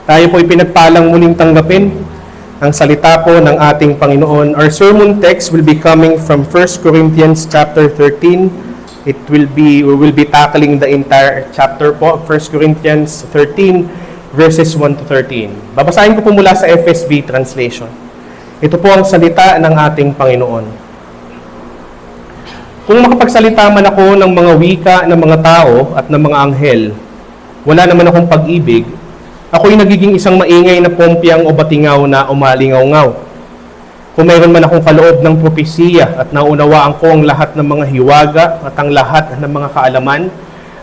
Tayo po'y pinagpalang muling tanggapin ang salita po ng ating Panginoon. Our sermon text will be coming from 1 Corinthians chapter 13. We will be tackling the entire chapter po, 1 Corinthians 13, verses 1 to 13. Babasahin ko po mula sa FSV translation. Ito po ang salita ng ating Panginoon. Kung makapagsalita man ako ng mga wika ng mga tao at ng mga anghel, wala naman akong pag-ibig, ako'y nagiging isang maingay na pompyang o batingaw na umalingaw-ngaw. Kung mayroon man akong kaloob ng propesiya at naunawaan ko ang lahat ng mga hiwaga at ang lahat ng mga kaalaman,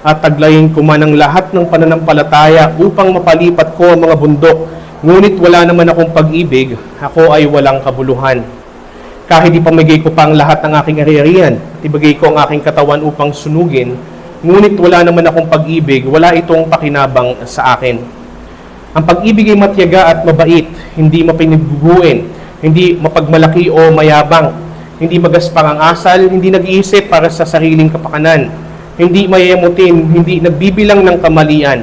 at taglayin ko man ang lahat ng pananampalataya upang mapalipat ko ang mga bundok, ngunit wala naman akong pag-ibig, ako ay walang kabuluhan. Kahit ipamigay ko pa ang lahat ng aking ari-arian, at ibigay ko ang aking katawan upang sunugin, ngunit wala naman akong pag-ibig, wala itong pakinabang sa akin. Ang pag-ibig ay matyaga at mabait, hindi mapinagbubuin, hindi mapagmalaki o mayabang, hindi magaspang ang asal, hindi nag-iisip para sa sariling kapakanan, hindi mayayamutin, hindi nagbibilang ng kamalian,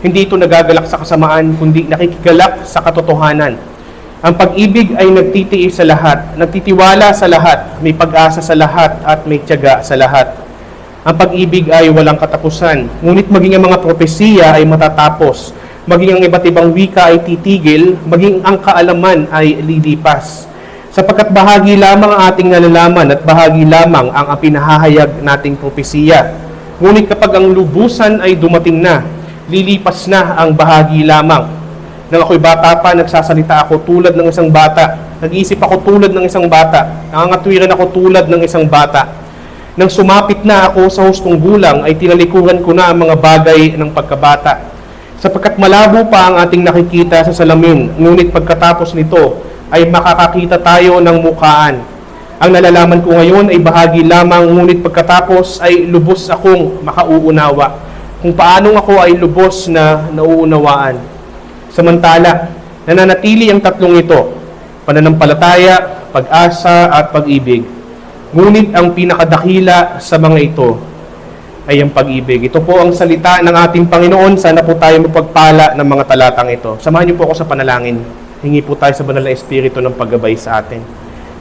hindi ito nagagalak sa kasamaan, kundi nakikigalak sa katotohanan. Ang pag-ibig ay nagtitiis sa lahat, nagtitiwala sa lahat, may pag-asa sa lahat, at may tiyaga sa lahat. Ang pag-ibig ay walang katapusan, ngunit maging ang mga propesiya ay matatapos, maging ang iba't ibang wika ay titigil, maging ang kaalaman ay lilipas. Sapagkat bahagi lamang ang ating nalalaman at bahagi lamang ang pinahahayag nating propesiya. Ngunit kapag ang lubusan ay dumating na, lilipas na ang bahagi lamang. Nang ako'y bata pa, nagsasalita ako tulad ng isang bata. Nag-iisip ako tulad ng isang bata. Nangangatwiran ako tulad ng isang bata. Nang sumapit na ako sa hustong gulang, ay tinalikuran ko na ang mga bagay ng pagkabata. Sapagkat malabo pa ang ating nakikita sa salamin, ngunit pagkatapos nito ay makakakita tayo ng mukhaan. Ang nalalaman ko ngayon ay bahagi lamang, ngunit pagkatapos ay lubos akong makauunawa, kung paanong ako ay lubos na nauunawaan. Samantala, nananatili ang tatlong ito, pananampalataya, pag-asa at pag-ibig. Ngunit ang pinakadakila sa mga ito ay ang pag-ibig. Ito po ang salita ng ating Panginoon. Sana po tayo mapagpala ng mga talatang ito. Samahan niyo po ako sa panalangin. Hingi po tayo sa banal na Espiritu ng paggabay sa atin.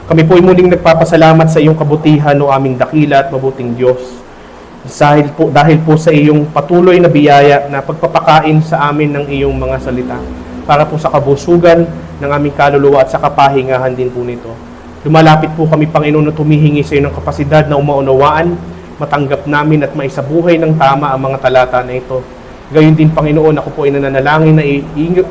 Kami po ay muling nagpapasalamat sa iyong kabutihan, o aming dakila at mabuting Diyos. Dahil po sa iyong patuloy na biyaya na pagpapakain sa amin ng iyong mga salita, para po sa kabusugan ng aming kaluluwa at sa kapahingahan din po nito. Lumalapit po kami, Panginoon, na tumihingi sa iyo ng kapasidad na umaunawaan, matanggap namin at maisabuhay ng tama ang mga talata na ito. Gayon din, Panginoon, ako po ay nananalangin na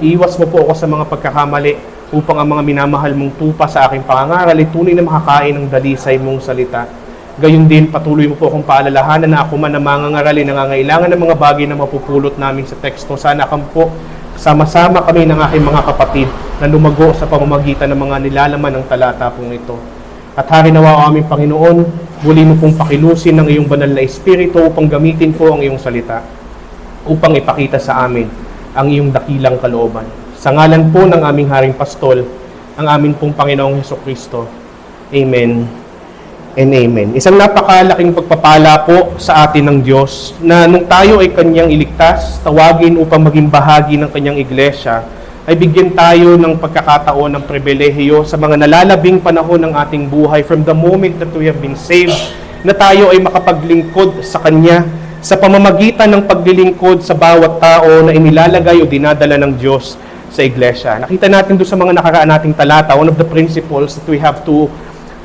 iwas mo po ako sa mga pagkakamali upang ang mga minamahal mong tupa sa aking pangangaral ay tunay na makakain ng dalisay mong salita. Gayon din, patuloy mo po akong paalalahanan na ako man na mangangaral ay nangangailangan ng mga bagay na mapupulot namin sa teksto. Sana po sama-sama kami ng aking mga kapatid na lumago sa pamamagitan ng mga nilalaman ng talata pong ito. At hari nawa o aming Panginoon, muli mo pong pakilusin ng iyong banal na Espiritu upang gamitin po ang iyong salita, upang ipakita sa amin ang iyong dakilang kalooban. Sa ngalan po ng aming Haring Pastol, ang amin pong Panginoong Hesukristo. Amen and amen. Isang napakalaking pagpapala po sa atin ng Diyos na nung tayo ay Kanyang iligtas, tawagin upang maging bahagi ng Kanyang iglesia, ay bigyan tayo ng pagkakataon ng pribilehiyo sa mga nalalabing panahon ng ating buhay from the moment that we have been saved, na tayo ay makapaglingkod sa Kanya sa pamamagitan ng paglilingkod sa bawat tao na inilalagay o dinadala ng Diyos sa iglesia. Nakita natin doon sa mga nakaraan nating talata, one of the principles that we have to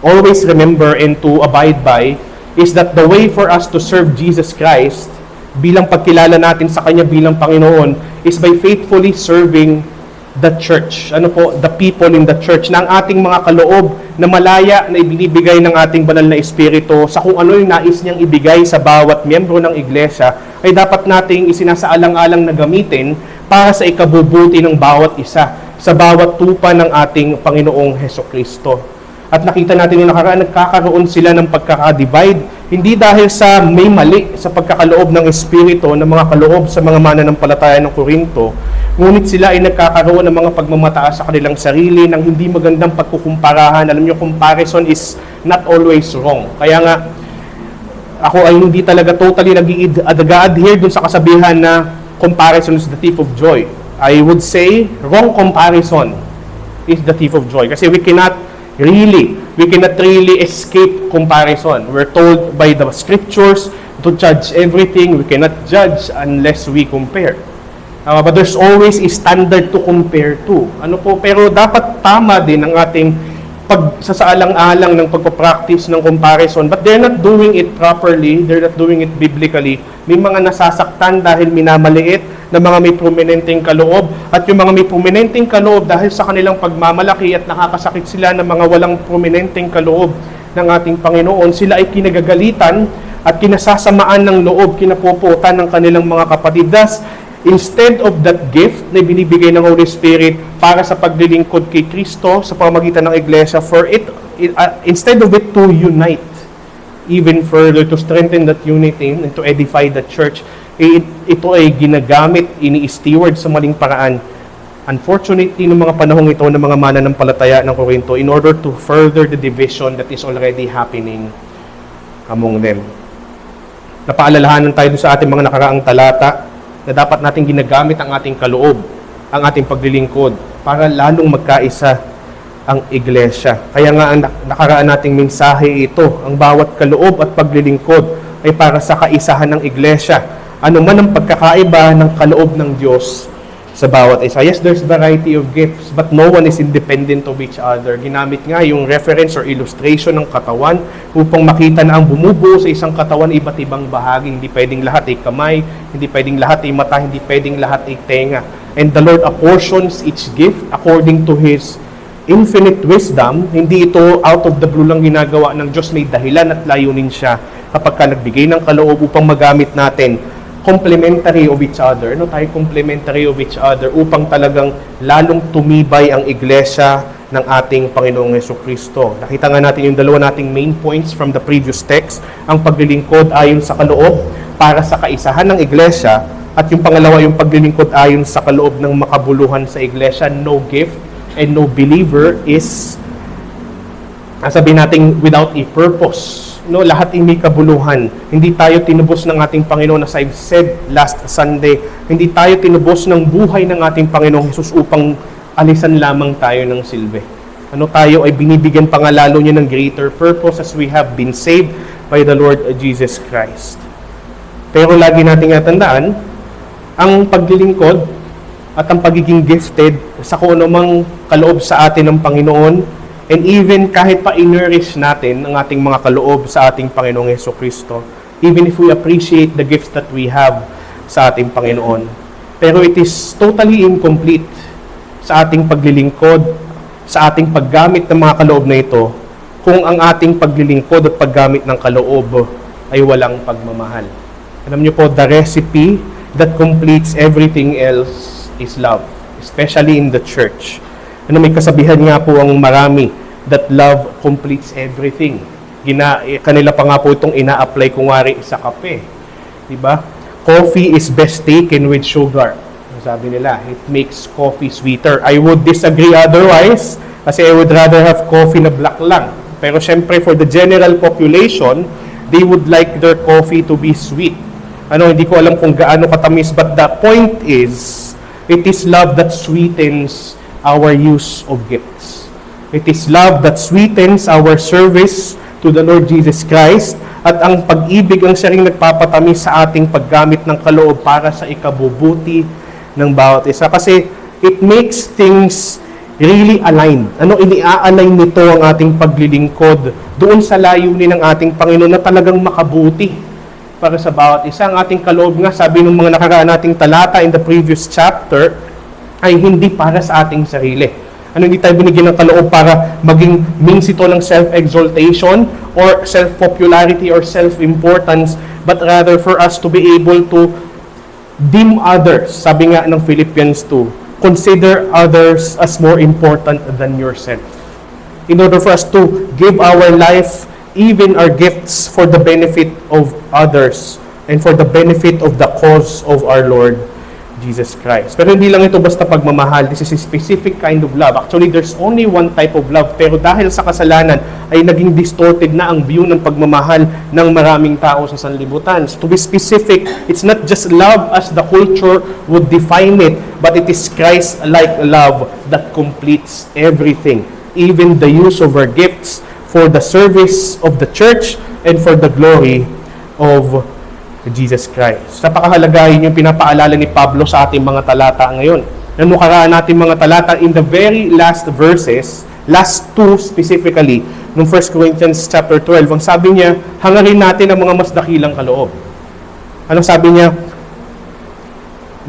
always remember and to abide by is that the way for us to serve Jesus Christ bilang pagkilala natin sa Kanya bilang Panginoon is by faithfully serving the church, the people in the church, na ang ating mga kaloob na malaya na ibinibigay ng ating banal na Espiritu sa kung ano yung nais niyang ibigay sa bawat miyembro ng iglesia, ay dapat nating isinasaalang-alang na gamitin para sa ikabubuti ng bawat isa, sa bawat tupa ng ating Panginoong Hesukristo. At nakita natin yung nakaraan, nagkakaroon sila ng pagkaka-divide, hindi dahil sa may mali sa pagkakaloob ng Espiritu, ng mga kaloob sa mga mananampalataya ng Korinto, ngunit sila ay nagkakaroon ng mga pagmamataas sa kanilang sarili ng hindi magandang pagkukumparahan. Alam niyo, comparison is not always wrong. Kaya nga, ako ay hindi talaga totally nag-adhere dun sa kasabihan na comparison is the thief of joy. I would say, wrong comparison is the thief of joy. Kasi we cannot really escape comparison. We're told by the scriptures to judge everything. We cannot judge unless we compare. But there's always a standard to compare to. Pero dapat tama din ang ating pagsasaalang-alang ng pagpapractice ng comparison. But they're not doing it properly. They're not doing it biblically. May mga nasasaktan dahil minamaliit na mga may prominenteng kaloob. At yung mga may prominenteng kaloob dahil sa kanilang pagmamalaki at nakakasakit sila ng mga walang prominenteng kaloob ng ating Panginoon, sila ay kinagagalitan at kinasasamaan ng loob, kinapopotan ng kanilang mga kapatid. Thus, instead of that gift na binibigay ng Holy Spirit para sa paglilingkod kay Kristo sa pamamagitan ng Iglesia, instead of it to unite even further, to strengthen that unity and to edify the church, ito ay ginagamit, ini-steward sa maling paraan. Unfortunately, ng mga panahong ito ng mga mananampalataya ng Korinto, in order to further the division that is already happening among them. Napaalalahanan tayo sa ating mga nakaraang talata na dapat natin ginagamit ang ating kaloob, ang ating paglilingkod, para lalong magkaisa ang iglesia. Kaya nga ang nakaraan nating mensahe ito, ang bawat kaloob at paglilingkod ay para sa kaisahan ng iglesia. Ano man ang pagkakaiba ng kaloob ng Diyos sa bawat isa. Yes, there's variety of gifts, but no one is independent of each other. Ginamit nga yung reference or illustration ng katawan upang makita na ang bumubuo sa isang katawan iba't ibang bahagi. Hindi pwedeng lahat ay kamay, hindi pwedeng lahat ay mata, hindi pwedeng lahat ay tenga. And the Lord apportions each gift according to His infinite wisdom. Hindi ito out of the blue lang ginagawa ng Diyos. May dahilan at layunin siya kapag ka nagbigay ng kaloob upang magamit natin complementary of each other. Complementary of each other upang talagang lalong tumibay ang iglesia ng ating Panginoong Jesucristo. Nakita nga natin yung dalawa nating main points from the previous text. Ang paglilingkod ayon sa kaloob para sa kaisahan ng iglesia, at yung pangalawa yung paglilingkod ayon sa kaloob ng makabuluhan sa iglesia. No gift and no believer is, sabihin natin, without a purpose. Lahat ay may kabuluhan. Hindi tayo tinubos ng ating Panginoon, as I've said last Sunday, hindi tayo tinubos ng buhay ng ating Panginoong Jesus upang alisan lamang tayo ng silbi. Tayo ay binibigyan pa nga lalo niya ng greater purpose as we have been saved by the Lord Jesus Christ. Pero lagi nating natandaan, ang paglilingkod at ang pagiging gifted sa kung anumang kaloob sa atin ng Panginoon, and even kahit pa in-nourish natin ang ating mga kaloob sa ating Panginoong Jesucristo, even if we appreciate the gifts that we have sa ating Panginoon, pero it is totally incomplete sa ating paglilingkod, sa ating paggamit ng mga kaloob na ito, kung ang ating paglilingkod at paggamit ng kaloob ay walang pagmamahal. Alam niyo po, the recipe that completes everything else is love, especially in the church. May kasabihan nga po ang marami that love completes everything. Kanila pa nga po itong ina-apply kunwari sa kape. Diba? Coffee is best taken with sugar. Sabi nila, it makes coffee sweeter. I would disagree otherwise, kasi I would rather have coffee na black lang. Pero syempre, for the general population, they would like their coffee to be sweet. Hindi ko alam kung gaano katamis, but the point is, it is love that sweetens our use of gifts. It is love that sweetens our service to the Lord Jesus Christ, at ang pag-ibig ang siya ring nagpapatamis sa ating paggamit ng kaloob para sa ikabubuti ng bawat isa. Kasi it makes things really aligned. Ini-align nito ang ating paglilingkod doon sa layunin ng ating Panginoon na talagang makabuti para sa bawat isa. Ang ating kaloob nga, sabi ng mga nakaraan nating talata in the previous chapter, ay hindi para sa ating sarili. Hindi tayo binigyan ng kaloob para maging means ito ng self-exaltation or self-popularity or self-importance, but rather for us to be able to deem others. Sabi nga ng Philippians 2, consider others as more important than yourself. In order for us to give our life, even our gifts, for the benefit of others and for the benefit of the cause of our Lord Jesus Christ. Pero hindi lang ito basta pagmamahal. This is a specific kind of love. Actually, there's only one type of love. Pero dahil sa kasalanan, ay naging distorted na ang view ng pagmamahal ng maraming tao sa sanlibutan. So, to be specific, it's not just love as the culture would define it, but it is Christ-like love that completes everything. Even the use of our gifts for the service of the church and for the glory of Jesus Christ. Napakahalaga yun yung pinapaalala ni Pablo sa ating mga talata ngayon. Nanukaraan natin mga talata in the very last verses, last two specifically, nung 1 Corinthians chapter 12, ang sabi niya, hangarin natin ang mga mas dakilang kaloob. Ano sabi niya?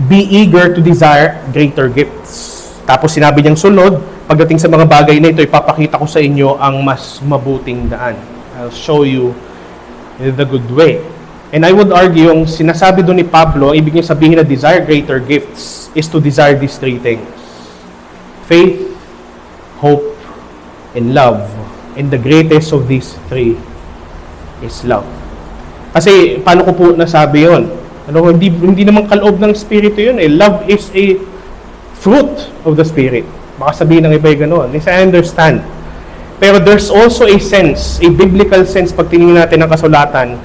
Be eager to desire greater gifts. Tapos sinabi niyang sunod, pagdating sa mga bagay na ito, ipapakita ko sa inyo ang mas mabuting daan. I'll show you the good way. And I would argue, yung sinasabi doon ni Pablo, ibig niya sabihin na desire greater gifts is to desire these three things. Faith, hope, and love. And the greatest of these three is love. Kasi, paano ko po nasabi yun? Hindi naman kaloob ng Espiritu yun eh. Love is a fruit of the Spirit. Baka sabihin ng iba'y gano'n. Yes, I understand. Pero there's also a sense, a biblical sense, pag tingin natin ang kasulatan,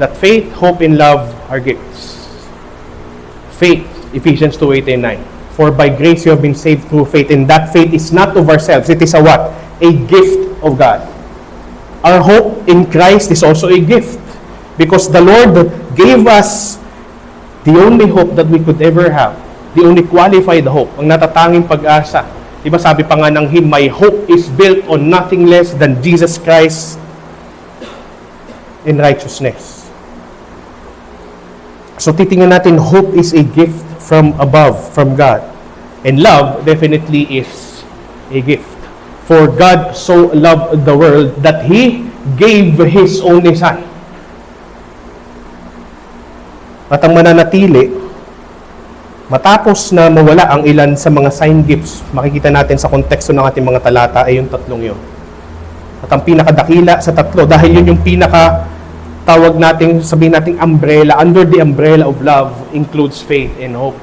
that faith, hope, and love are gifts. Faith, Ephesians 2:8 and 9. For by grace you have been saved through faith, and that faith is not of ourselves. It is a what? A gift of God. Our hope in Christ is also a gift. Because the Lord gave us the only hope that we could ever have. The only qualified hope. Ang natatanging pag-asa. Diba sabi pa nga ng hymn, my hope is built on nothing less than Jesus Christ in righteousness. So titingnan natin, hope is a gift from above, from God. And love definitely is a gift. For God so loved the world that He gave His only Son. At ang mananatili, matapos na mawala ang ilan sa mga sign gifts, makikita natin sa konteksto ng ating mga talata ay yung tatlong yun. At ang pinakadakila sa tatlo, dahil yun yung tawag natin, sabihin natin umbrella, under the umbrella of love includes faith and hope.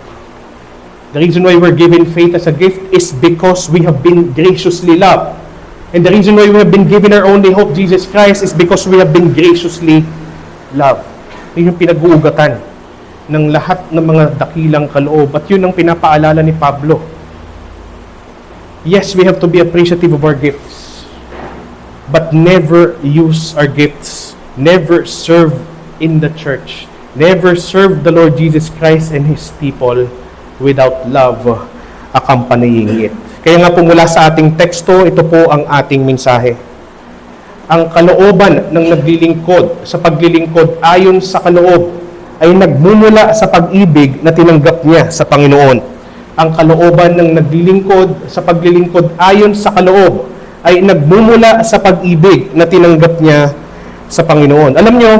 The reason why we're given faith as a gift is because we have been graciously loved. And the reason why we have been given our only hope, Jesus Christ, is because we have been graciously loved. Yun yung pinag-uugatan ng lahat ng mga dakilang kaloob. At yun ang pinapaalala ni Pablo. Yes, we have to be appreciative of our gifts. But never use our gifts. Never serve in the church. Never serve the Lord Jesus Christ and His people without love accompanying it. Kaya nga po mula sa ating teksto, ito po ang ating mensahe. Ang kalooban ng naglilingkod sa paglilingkod ayon sa kaloob ay nagmumula sa pag-ibig na tinanggap niya sa Panginoon. Ang kalooban ng naglilingkod sa paglilingkod ayon sa kaloob ay nagmumula sa pag-ibig na tinanggap niya sa Panginoon. Alam nyo,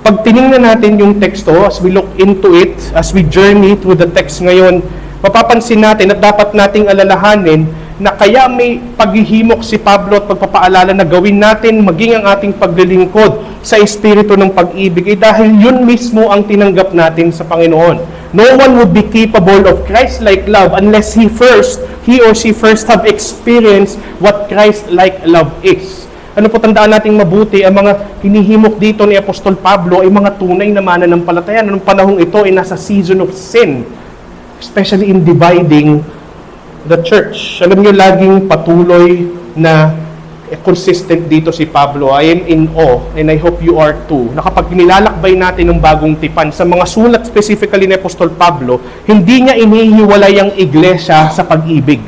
pag tinignan natin yung teksto, as we look into it, as we journey through the text ngayon, mapapansin natin at dapat nating alalahanin na kaya may paghihimok si Pablo at pagpapaalala na gawin natin maging ang ating paglilingkod sa espiritu ng pag-ibig dahil yun mismo ang tinanggap natin sa Panginoon. No one would be capable of Christ-like love unless he or she first have experienced what Christ-like love is. Ano po tandaan nating mabuti, ang mga hinihimok dito ni Apostol Pablo ay mga tunay na mananampalataya. Noong panahong ito ay nasa season of sin, especially in dividing the church. Alam niyo, laging patuloy na consistent dito si Pablo. I am in awe, and I hope you are too, na kapag nilalakbay natin ng bagong tipan, sa mga sulat specifically ni Apostol Pablo, hindi niya inihiwalay ang iglesia sa pag-ibig.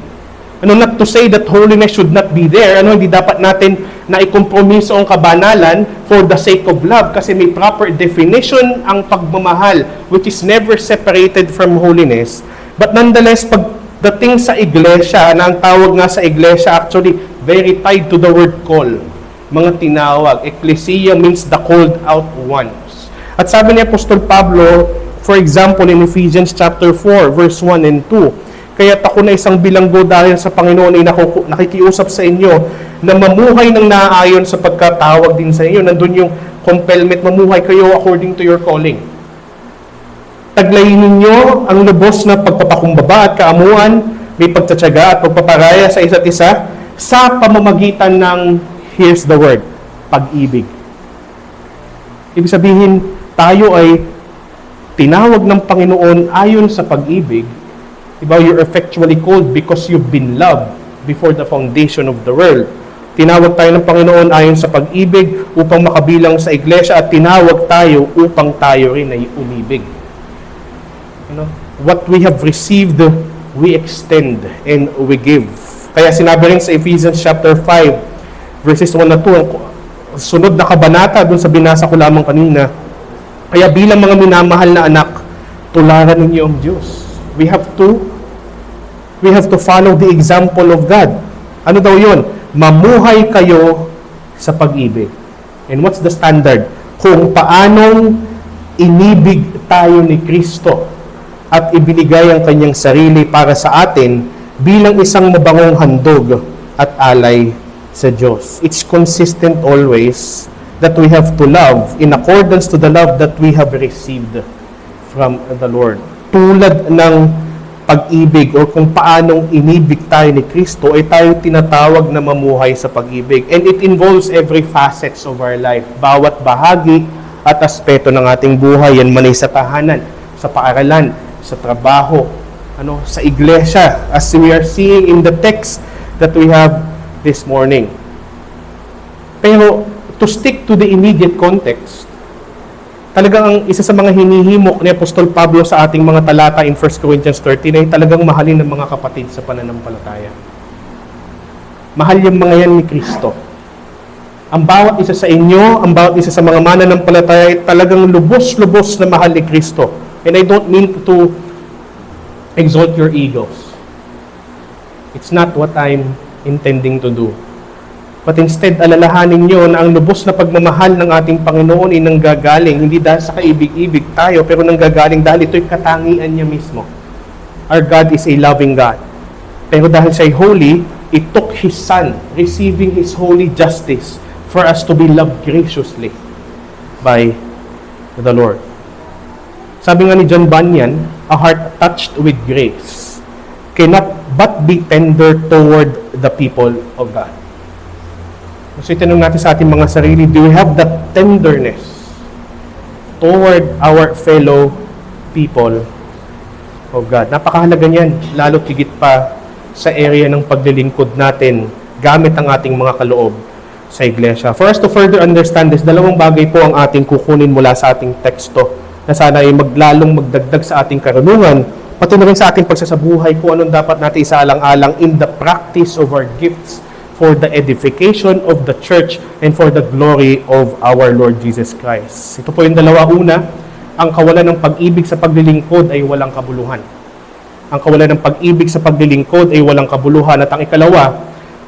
Not to say that holiness should not be there. Hindi dapat natin na ikompromiso ang kabanalan for the sake of love kasi may proper definition ang pagmamahal which is never separated from holiness. But nonetheless, pagdating sa iglesia, na ang tawag nga sa iglesia actually very tied to the word call. Mga tinawag. Ecclesia means the called out ones. At sabi ni Apostol Pablo, for example, in Ephesians chapter 4, verse 1 and 2, kaya't ako na isang bilanggo dahil sa Panginoon ay nakikiusap sa inyo na mamuhay ng naaayon sa pagkatawag din sa inyo. Nandun yung compellment, mamuhay kayo according to your calling. Taglayin ninyo ang lubos na pagpapakumbaba at kaamuan, may pagtatyaga at pagpaparaya sa isa't isa sa pamamagitan ng, here's the word, pag-ibig. Ibig sabihin, tayo ay tinawag ng Panginoon ayon sa pag-ibig. Diba, you're effectually called because you've been loved before the foundation of the world. Tinawag tayo ng Panginoon ayon sa pag-ibig upang makabilang sa iglesia at tinawag tayo upang tayo rin ay umibig. What we have received, we extend and we give. Kaya sinabi rin sa Ephesians chapter 5, verses 1 na 2, sunod na kabanata dun sa binasa ko lamang kanina. Kaya bilang mga minamahal na anak, tularan ninyo ang Diyos. We have to follow the example of God. Ano daw yun? Mamuhay kayo sa pag-ibig. And what's the standard? Kung paanong inibig tayo ni Kristo at ibinigay ang kanyang sarili para sa atin bilang isang mabangong handog at alay sa Diyos. It's consistent always that we have to love in accordance to the love that we have received from the Lord. Tulad ng pag-ibig o kung paanong inibig tayo ni Kristo ay tayo tinatawag na mamuhay sa pag-ibig. And it involves every facets of our life. Bawat bahagi at aspeto ng ating buhay. Yan man ay sa tahanan, sa paaralan, sa trabaho, sa iglesia, as we are seeing in the text that we have this morning. Pero to stick to the immediate context, talagang ang isa sa mga hinihimok ni Apostol Pablo sa ating mga talata in 1 Corinthians 13 ay talagang mahalin ng mga kapatid sa pananampalataya. Mahal yung mga yan ni Kristo. Ang bawat isa sa inyo, ang bawat isa sa mga mananampalataya ay talagang lubos-lubos na mahal ni Kristo. And I don't mean to exalt your egos. It's not what I'm intending to do. But instead, alalahanin nyo na ang lubos na pagmamahal ng ating Panginoon ay nanggagaling, hindi dahil sa kaibig-ibig tayo, pero nanggagaling dahil ito'y katangian niya mismo. Our God is a loving God. Pero dahil siya'y holy, it took His Son, receiving His holy justice, for us to be loved graciously by the Lord. Sabi nga ni John Bunyan, a heart touched with grace cannot but be tender toward the people of God. So itanong natin sa ating mga sarili, do we have that tenderness toward our fellow people of God? Napakahalaga niyan, lalo tigit pa sa area ng paglilingkod natin gamit ang ating mga kaloob sa iglesia. For us to further understand this, dalawang bagay po ang ating kukunin mula sa ating teksto na sana ay maglalong magdagdag sa ating karunungan, pati na rin sa ating pagsasabuhay kung anong dapat natin isaalang-alang in the practice of our gifts for the edification of the church and for the glory of our Lord Jesus Christ. Ito po yung dalawa. Una, ang kawalan ng pag-ibig sa paglilingkod ay walang kabuluhan. Ang kawalan ng pag-ibig sa paglilingkod ay walang kabuluhan. At ang ikalawa,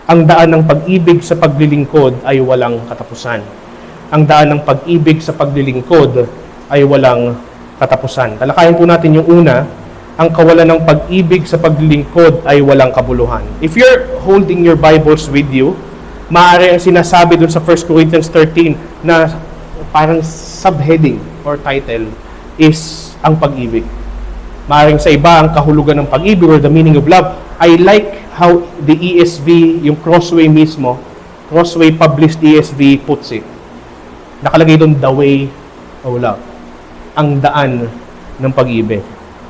ang daan ng pag-ibig sa paglilingkod ay walang katapusan. Ang daan ng pag-ibig sa paglilingkod ay walang katapusan. Talakayin po natin yung una, ang kawalan ng pag-ibig sa paglilingkod ay walang kabuluhan. If you're holding your Bibles with you, maaari ang sinasabi dun sa 1 Corinthians 13 na parang subheading or title is ang pag-ibig. Maaaring sa iba, ang kahulugan ng pag-ibig or the meaning of love. I like how the ESV, yung Crossway mismo, Crossway published ESV puts it. Nakalagay doon, the way of love. Ang daan ng pag-ibig.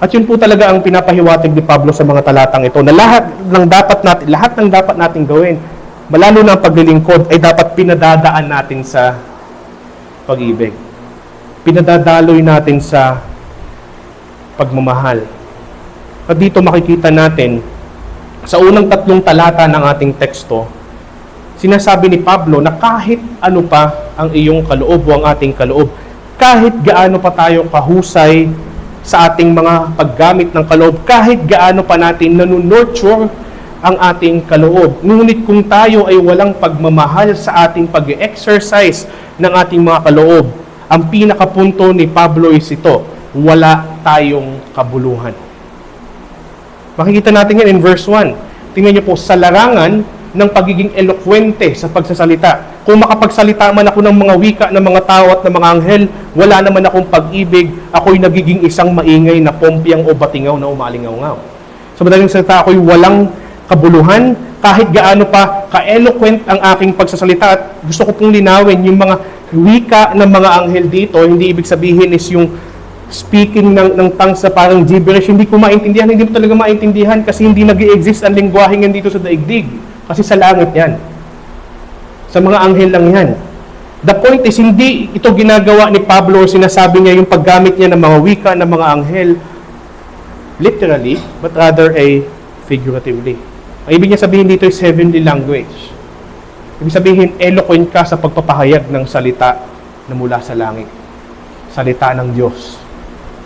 At yun po talaga ang pinapahiwatig ni Pablo sa mga talatang ito, na lahat ng dapat natin gawin, malalo na ang paglilingkod, ay dapat pinadadaan natin sa pag-ibig. Pinadadaloy natin sa pagmamahal. At dito makikita natin, sa unang 3 talata ng ating teksto, sinasabi ni Pablo na kahit ano pa ang iyong kaloob o ang ating kaloob, kahit gaano pa tayo kahusay sa ating mga paggamit ng kaloob, kahit gaano pa natin nanunurture ang ating kaloob. Ngunit kung tayo ay walang pagmamahal sa ating pag-exercise ng ating mga kaloob, ang pinakapunto ni Pablo is ito, wala tayong kabuluhan. Makikita natin yan in verse 1. Tingnan niyo po, sa larangan ng pagiging elokwente sa pagsasalita, Kung makapagsalita man ako ng mga wika ng mga tao at ng mga anghel, wala naman akong pag-ibig, ako'y nagiging isang maingay na pompyang o batingaw na umalingaw-ngaw. Sa madaling salita, ako'y walang kabuluhan, kahit gaano pa ka-eloquent ang aking pagsasalita. At gusto ko pong linawin, yung mga wika ng mga anghel dito, hindi ibig sabihin is yung speaking ng tongues na parang gibberish. Hindi ko maintindihan, hindi mo talaga maintindihan kasi hindi nag-i-exist ang lingwahe dito sa daigdig. Kasi sa langit yan. Sa mga anghel lang yan. The point is, hindi ito ginagawa ni Pablo o sinasabi niya yung paggamit niya ng mga wika ng mga anghel literally, but rather figuratively. Ang ibig niya sabihin dito is heavenly language. Ibig sabihin, eloquent ka sa pagpapahayag ng salita na mula sa langit. Salita ng Diyos.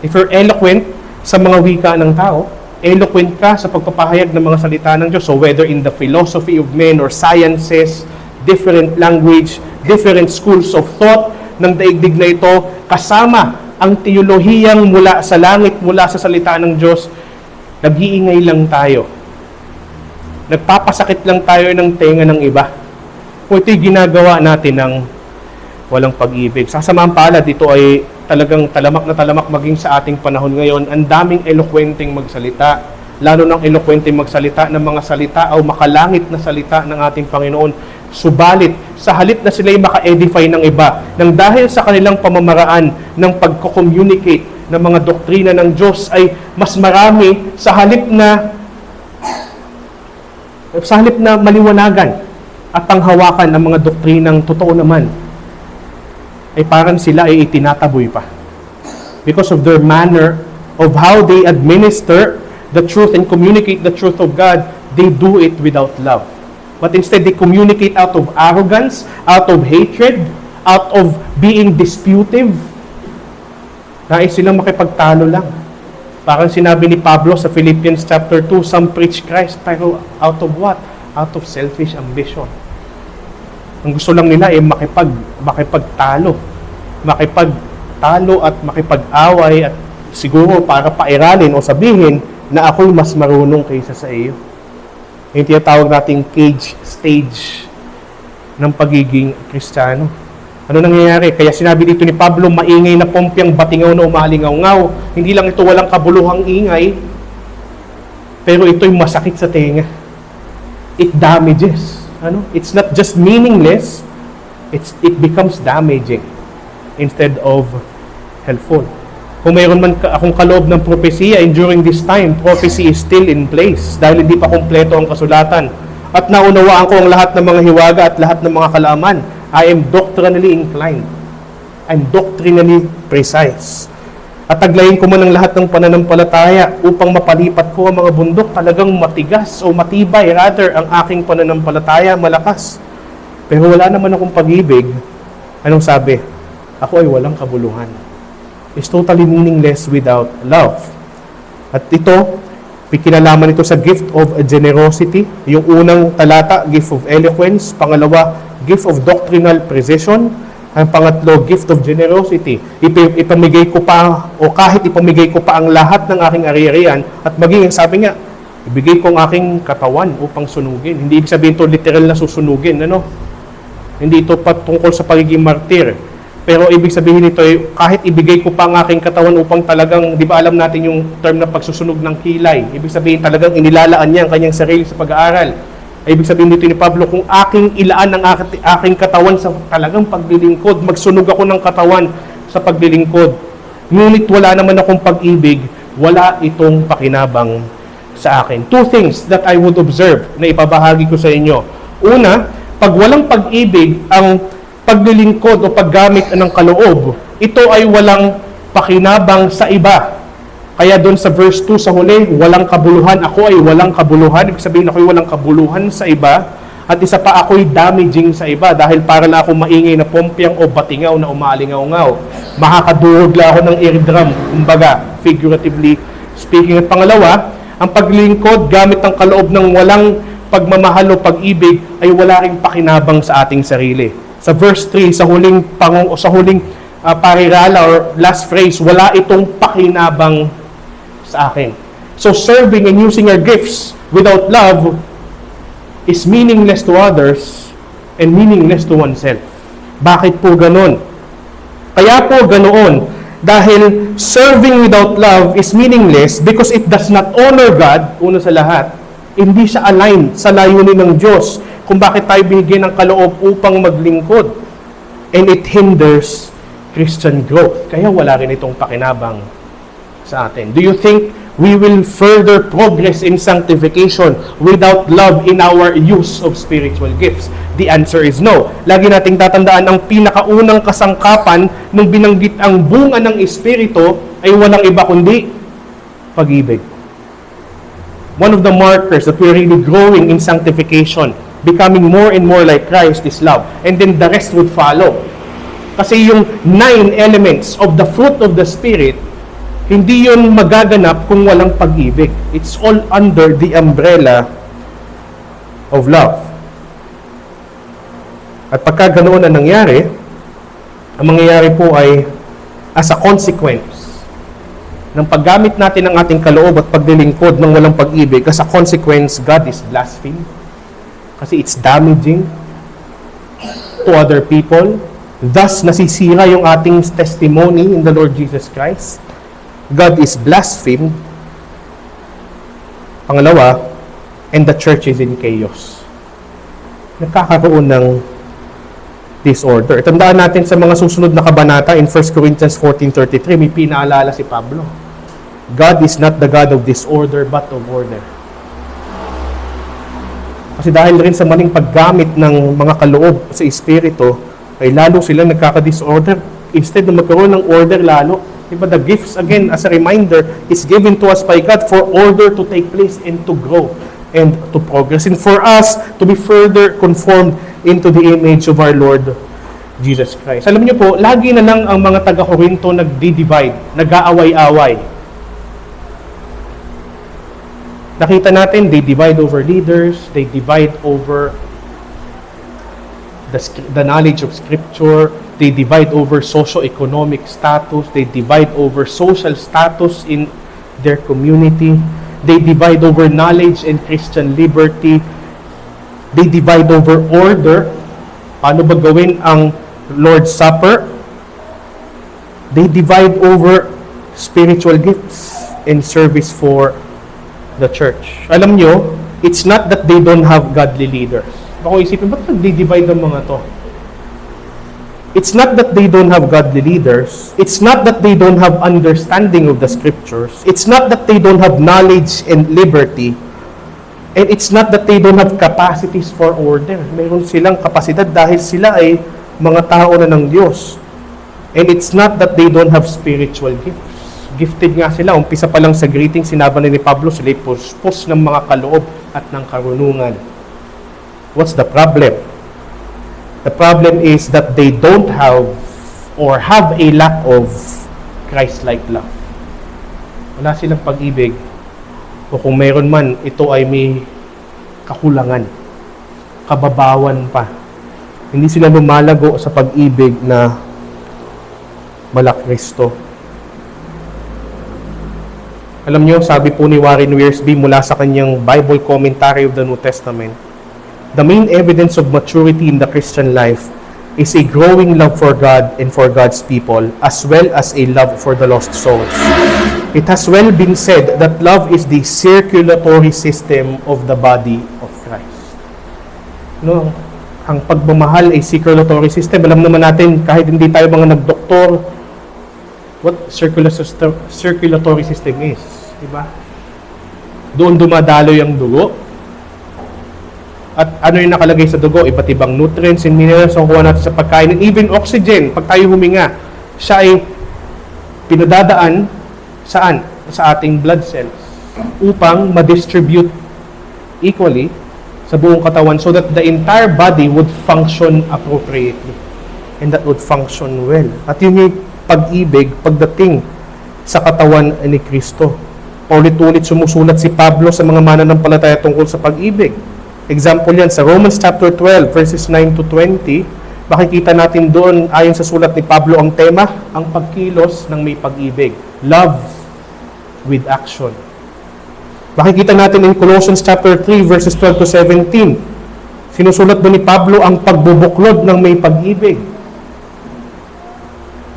If you're eloquent sa mga wika ng tao, eloquent ka sa pagpapahayag ng mga salita ng Diyos. So whether in the philosophy of men or sciences, different language, different schools of thought ng daigdig na ito, kasama ang teolohiyang mula sa langit, mula sa salita ng Diyos, nag-iingay lang tayo. Nagpapasakit lang tayo ng tenga ng iba. Kung ito'y ginagawa natin ng walang pag-ibig. Sa samaang palad, ito ay talagang talamak na talamak maging sa ating panahon ngayon. Ang daming elokwenteng magsalita, lalo ng elokwenteng magsalita ng mga salita o makalangit na salita ng ating Panginoon. Subalit, sa halip na sila'y maka-edify ng iba, nang dahil sa kanilang pamamaraan ng pagko-communicate ng mga doktrina ng Diyos ay mas marami sa halip na maliwanagan at panghawakan ng mga doktrinang totoo naman, ay parang sila ay itinataboy pa. Because of their manner of how they administer the truth and communicate the truth of God, they do it without love. But instead, they communicate out of arrogance, out of hatred, out of being disputive. Nais silang makipagtalo lang. Parang sinabi ni Pablo sa Philippians chapter 2, some preach Christ, pero out of what? Out of selfish ambition. Ang gusto lang nila ay makipagtalo. Makipagtalo at makipag-away at siguro para pairalin o sabihin na ako'y mas marunong kaysa sa iyo. Yung tinatawag nating cage stage ng pagiging Kristiyano. Ano nangyayari? Kaya sinabi dito ni Pablo, maingay na pompyang batingaw na umalingaw-ngaw. Hindi lang ito walang kabuluhang ingay, pero ito'y masakit sa tenga. It damages. It's not just meaningless, it becomes damaging instead of helpful. Kung mayroon man akong kaloob ng propesiya, and during this time, prophecy is still in place dahil hindi pa kompleto ang kasulatan. At naunawaan ko ang lahat ng mga hiwaga at lahat ng mga kalaman. I am doctrinally inclined. I'm doctrinally precise. At taglayin ko man ang lahat ng pananampalataya upang mapalipat ko ang mga bundok. Talagang matigas o matibay, rather, ang aking pananampalataya, malakas. Pero wala naman akong pag-ibig. Anong sabi? Ako ay walang kabuluhan. Is totally meaningless without love. At ito, pinalalaman ito sa gift of generosity. Yung unang talata, gift of eloquence. Pangalawa, gift of doctrinal precision. Ang pangatlo, gift of generosity. Ipamigay ko pa, o kahit ipamigay ko pa ang lahat ng aking ari-arian, at maging, sabi nga, ibigay ko ang aking katawan upang sunugin. Hindi ibig sabihin ito literal na susunugin. Hindi ito patungkol sa pagiging martir. Pero ibig sabihin nito ay kahit ibigay ko pa ang aking katawan upang talagang, di ba alam natin yung term na pagsusunog ng kilay. Ibig sabihin talagang inilalaan niya ang kanyang sarili sa pag-aaral. Ibig sabihin dito ni Pablo, kung aking ilaan ang aking katawan sa talagang paglilingkod, magsunog ako ng katawan sa paglilingkod. Ngunit wala naman akong pag-ibig, wala itong pakinabang sa akin. Two things that I would observe na ipabahagi ko sa inyo. Una, pag walang pag-ibig, ang paglilingkod o paggamit ng kaloob, ito ay walang pakinabang sa iba. Kaya doon sa verse 2 sa huli, walang kabuluhan. Ako ay walang kabuluhan. Ibig sabihin, ako ay walang kabuluhan sa iba. At isa pa, ako'y damaging sa iba dahil para na ako maingay na pompyang o batingaw na umalingaw-ngaw. Makakadurog lang ako ng eardrum, kumbaga, figuratively speaking. At pangalawa, ang paglilingkod gamit ng kaloob ng walang pagmamahal o pag-ibig ay wala ring pakinabang sa ating sarili. Sa verse 3, sa huling parirala or last phrase, wala itong pakinabang sa akin. So serving and using our gifts without love is meaningless to others, and meaningless to oneself. Bakit po ganon? Kaya po ganoon, dahil serving without love is meaningless because it does not honor God, una sa lahat, hindi siya aligned sa layunin ng Diyos kung bakit tayo binigyan ng kaloob upang maglingkod. And it hinders Christian growth. Kaya wala rin itong pakinabang sa atin. Do you think we will further progress in sanctification without love in our use of spiritual gifts? The answer is no. Lagi nating tatandaan ang pinakaunang kasangkapan nung binanggit ang bunga ng Espiritu ay walang iba kundi pag-ibig. One of the markers that we're really growing in sanctification, becoming more and more like Christ, is love. And then the rest would follow. Kasi yung 9 elements of the fruit of the Spirit, hindi yun magaganap kung walang pag-ibig. It's all under the umbrella of love. At pagka ganoon na nangyari, ang mangyayari po ay as a consequence ng paggamit natin ng ating kaloob at paglilingkod ng walang pag-ibig, as a consequence, God is blasphemed. Kasi it's damaging to other people. Thus, nasisira yung ating testimony in the Lord Jesus Christ. God is blasphemed. Pangalawa, and the church is in chaos. Nagkakaroon ng disorder. Tandaan natin sa mga susunod na kabanata in 1 Corinthians 14:33, may pinaalala si Pablo. God is not the God of disorder, but of order. Kasi dahil rin sa maling paggamit ng mga kaloob sa Espiritu, ay lalo sila nagkaka-disorder. Instead na magkaroon ng order lalo. Diba, the gifts, again, as a reminder, is given to us by God for order to take place and to grow and to progress. And for us to be further conformed into the image of our Lord Jesus Christ. Alam niyo po, lagi na lang ang mga taga-Korinto nagdi-divide, nag-aaway-away. Nakita natin, they divide over leaders, they divide over the knowledge of Scripture, they divide over socio-economic status, they divide over social status in their community, they divide over knowledge and Christian liberty, they divide over order, paano ba gawin ang Lord's Supper, they divide over spiritual gifts and service for the church. Alam nyo, it's not that they don't have godly leaders. Baka isipin, ba't nag-divide ang mga to? It's not that they don't have godly leaders. It's not that they don't have understanding of the Scriptures. It's not that they don't have knowledge and liberty. And it's not that they don't have capacities for order. Mayroon silang kapasidad dahil sila ay mga tao na ng Diyos. And it's not that they don't have spiritual gifts. Gifted nga sila. Umpisa pa lang sa greeting, sinabi ni Pablo, sila ay puspos ng mga kaloob at ng karunungan. What's the problem? The problem is that they don't have or have a lack of Christ-like love. Wala silang pag-ibig. O kung mayroon man, ito ay may kakulangan. Kababawan pa. Hindi sila lumalago sa pag-ibig na mala Kristo. Alam niyo, sabi po ni Warren Wiersbe mula sa kanyang Bible Commentary of the New Testament, the main evidence of maturity in the Christian life is a growing love for God and for God's people, as well as a love for the lost souls. It has well been said that love is the circulatory system of the body of Christ. No, ang pagmamahal ay circulatory system. Alam naman natin, kahit hindi tayo mga nagdoktor, what circulatory system is. Diba? Doon dumadaloy ang dugo. At ano yung nakalagay sa dugo? Iba't ibang nutrients and minerals ang kuha natin sa pagkain. And even oxygen, pag tayo huminga, siya ay pinadadaan saan? Sa ating blood cells upang ma-distribute equally sa buong katawan so that the entire body would function appropriately and that would function well. At yun yung pag-ibig pagdating sa katawan ni Kristo. Paulit-ulit sumusulat si Pablo sa mga mananampalataya tungkol sa pag-ibig. Example yan sa Romans chapter 12 verses 9 to 20. Makikita natin doon ayon sa sulat ni Pablo ang tema, ang pagkilos ng may pag-ibig. Love with action. Makikita natin in Colossians chapter 3 verses 12 to 17. Sinusulat ba ni Pablo ang pagbubuklod ng may pag-ibig?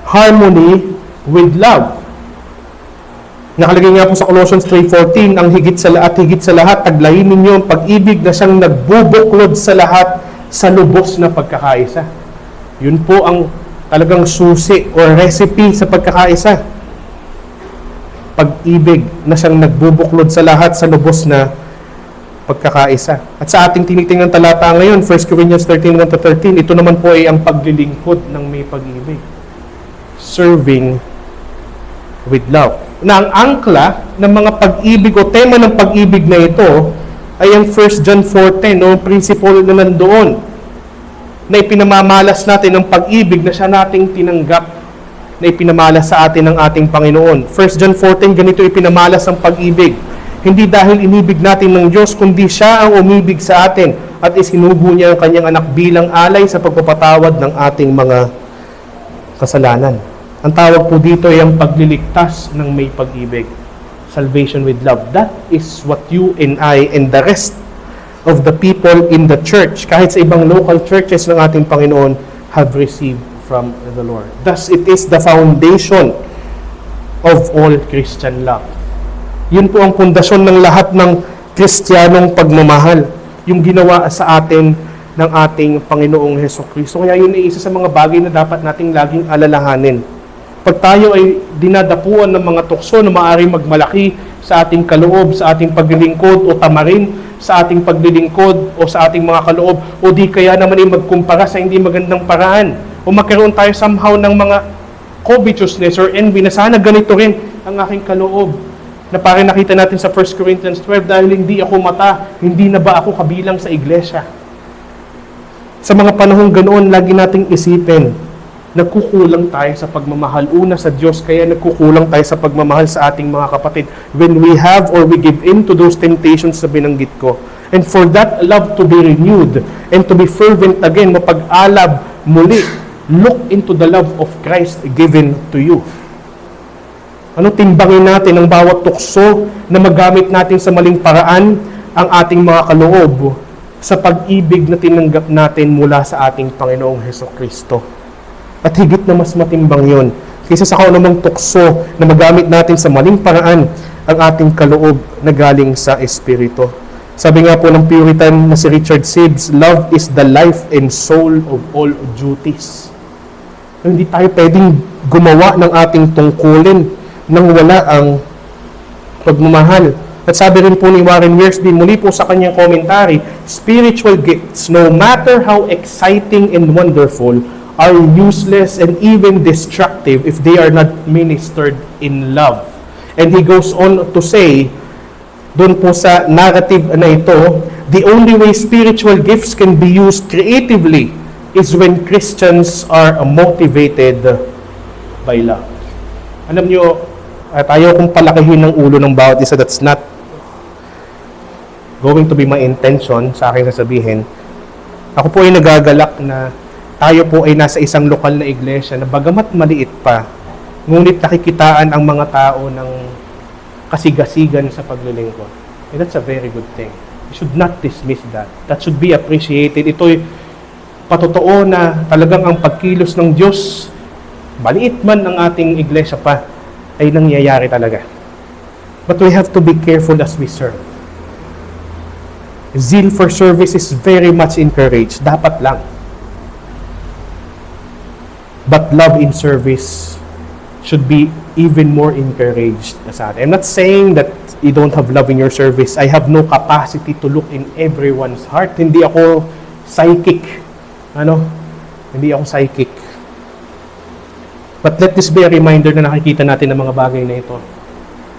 Harmony with love. Nakalagay nga po sa Colossians 3:14, ang higit sa lahat, taglayin ninyo ang pag-ibig na siyang nagbubuklod sa lahat sa lubos na pagkakaisa. Yun po ang talagang susi o recipe sa pagkakaisa. Pag-ibig na siyang nagbubuklod sa lahat sa lubos na pagkakaisa. At sa ating tinitingnan talata ngayon, 1 Corinthians 13:1-13, ito naman po ay ang paglilingkod ng may pag-ibig. Serving with love. Na ang angkla ng mga pag-ibig o tema ng pag-ibig na ito ay ang 1 John 4:10 o principle na nandoon na ipinamamalas natin ang pag-ibig na siya nating tinanggap na ipinamalas sa atin ng ating Panginoon. 1 John 4:10, ganito ipinamalas ang pag-ibig. Hindi dahil inibig natin ng Diyos, kundi siya ang umibig sa atin at isinugo niya ang kanyang anak bilang alay sa pagpapatawad ng ating mga kasalanan. Ang tawag po dito ay ang pagliligtas ng may pag-ibig. Salvation with love. That is what you and I and the rest of the people in the church, kahit sa ibang local churches ng ating Panginoon, have received from the Lord. Thus, it is the foundation of all Christian love. Yun po ang pundasyon ng lahat ng Kristiyanong pagmamahal. Yung ginawa sa atin ng ating Panginoong Hesukristo. Kaya yun ay isa sa mga bagay na dapat nating laging alalahanin. Pag tayo ay dinadapuan ng mga tukso na maaaring magmalaki sa ating kaloob, sa ating paglilingkod o tamarin sa ating paglilingkod o sa ating mga kaloob o di kaya naman ay magkumpara sa hindi magandang paraan o magkaroon tayo somehow ng mga covetousness or envy na sana ganito rin ang aking kaloob na parang nakita natin sa 1 Corinthians 12 dahil hindi ako mata, hindi na ba ako kabilang sa iglesia? Sa mga panahong ganoon, lagi nating isipin, nagkukulang tayo sa pagmamahal. Una sa Diyos, kaya nagkukulang tayo sa pagmamahal sa ating mga kapatid. When we have or we give in to those temptations na binanggit ko. And for that love to be renewed and to be fervent again, mapag-alab muli, look into the love of Christ given to you. Ano, timbangin natin ang bawat tukso na magamit natin sa maling paraan ang ating mga kaloob sa pag-ibig na tinanggap natin mula sa ating Panginoong Hesukristo. At higit na mas matimbang yon kaysa sa kaunamang tukso na magamit natin sa maling paraan ang ating kaloob na galing sa Espiritu. Sabi nga po ng Puritan na si Richard Sibbes, love is the life and soul of all duties. Hindi tayo pwedeng gumawa ng ating tungkulin nang wala ang pagmamahal. At sabi rin po ni Warren Wiersbe, muli po sa kanyang commentary, spiritual gifts, no matter how exciting and wonderful, are useless and even destructive if they are not ministered in love. And he goes on to say, doon po sa narrative na ito, the only way spiritual gifts can be used creatively is when Christians are motivated by love. Alam nyo, tayo kung palakihin ng ulo ng bawat isa, that's not going to be my intention sa aking sasabihin. Ako po ay nagagalak na tayo po ay nasa isang lokal na iglesia na bagamat maliit pa, ngunit nakikitaan ang mga tao ng kasigasigan sa paglilingkod. And that's a very good thing. We should not dismiss that. That should be appreciated. Ito'y patotoo na talagang ang pagkilos ng Diyos, maliit man ang ating iglesia pa, ay nangyayari talaga. But we have to be careful as we serve. Zeal for service is very much encouraged. Dapat lang. But love in service should be even more encouraged sa atin. I'm not saying that you don't have love in your service. I have no capacity to look in everyone's heart. Hindi ako psychic. Hindi ako psychic. But let this be a reminder na nakikita natin ang mga bagay na ito.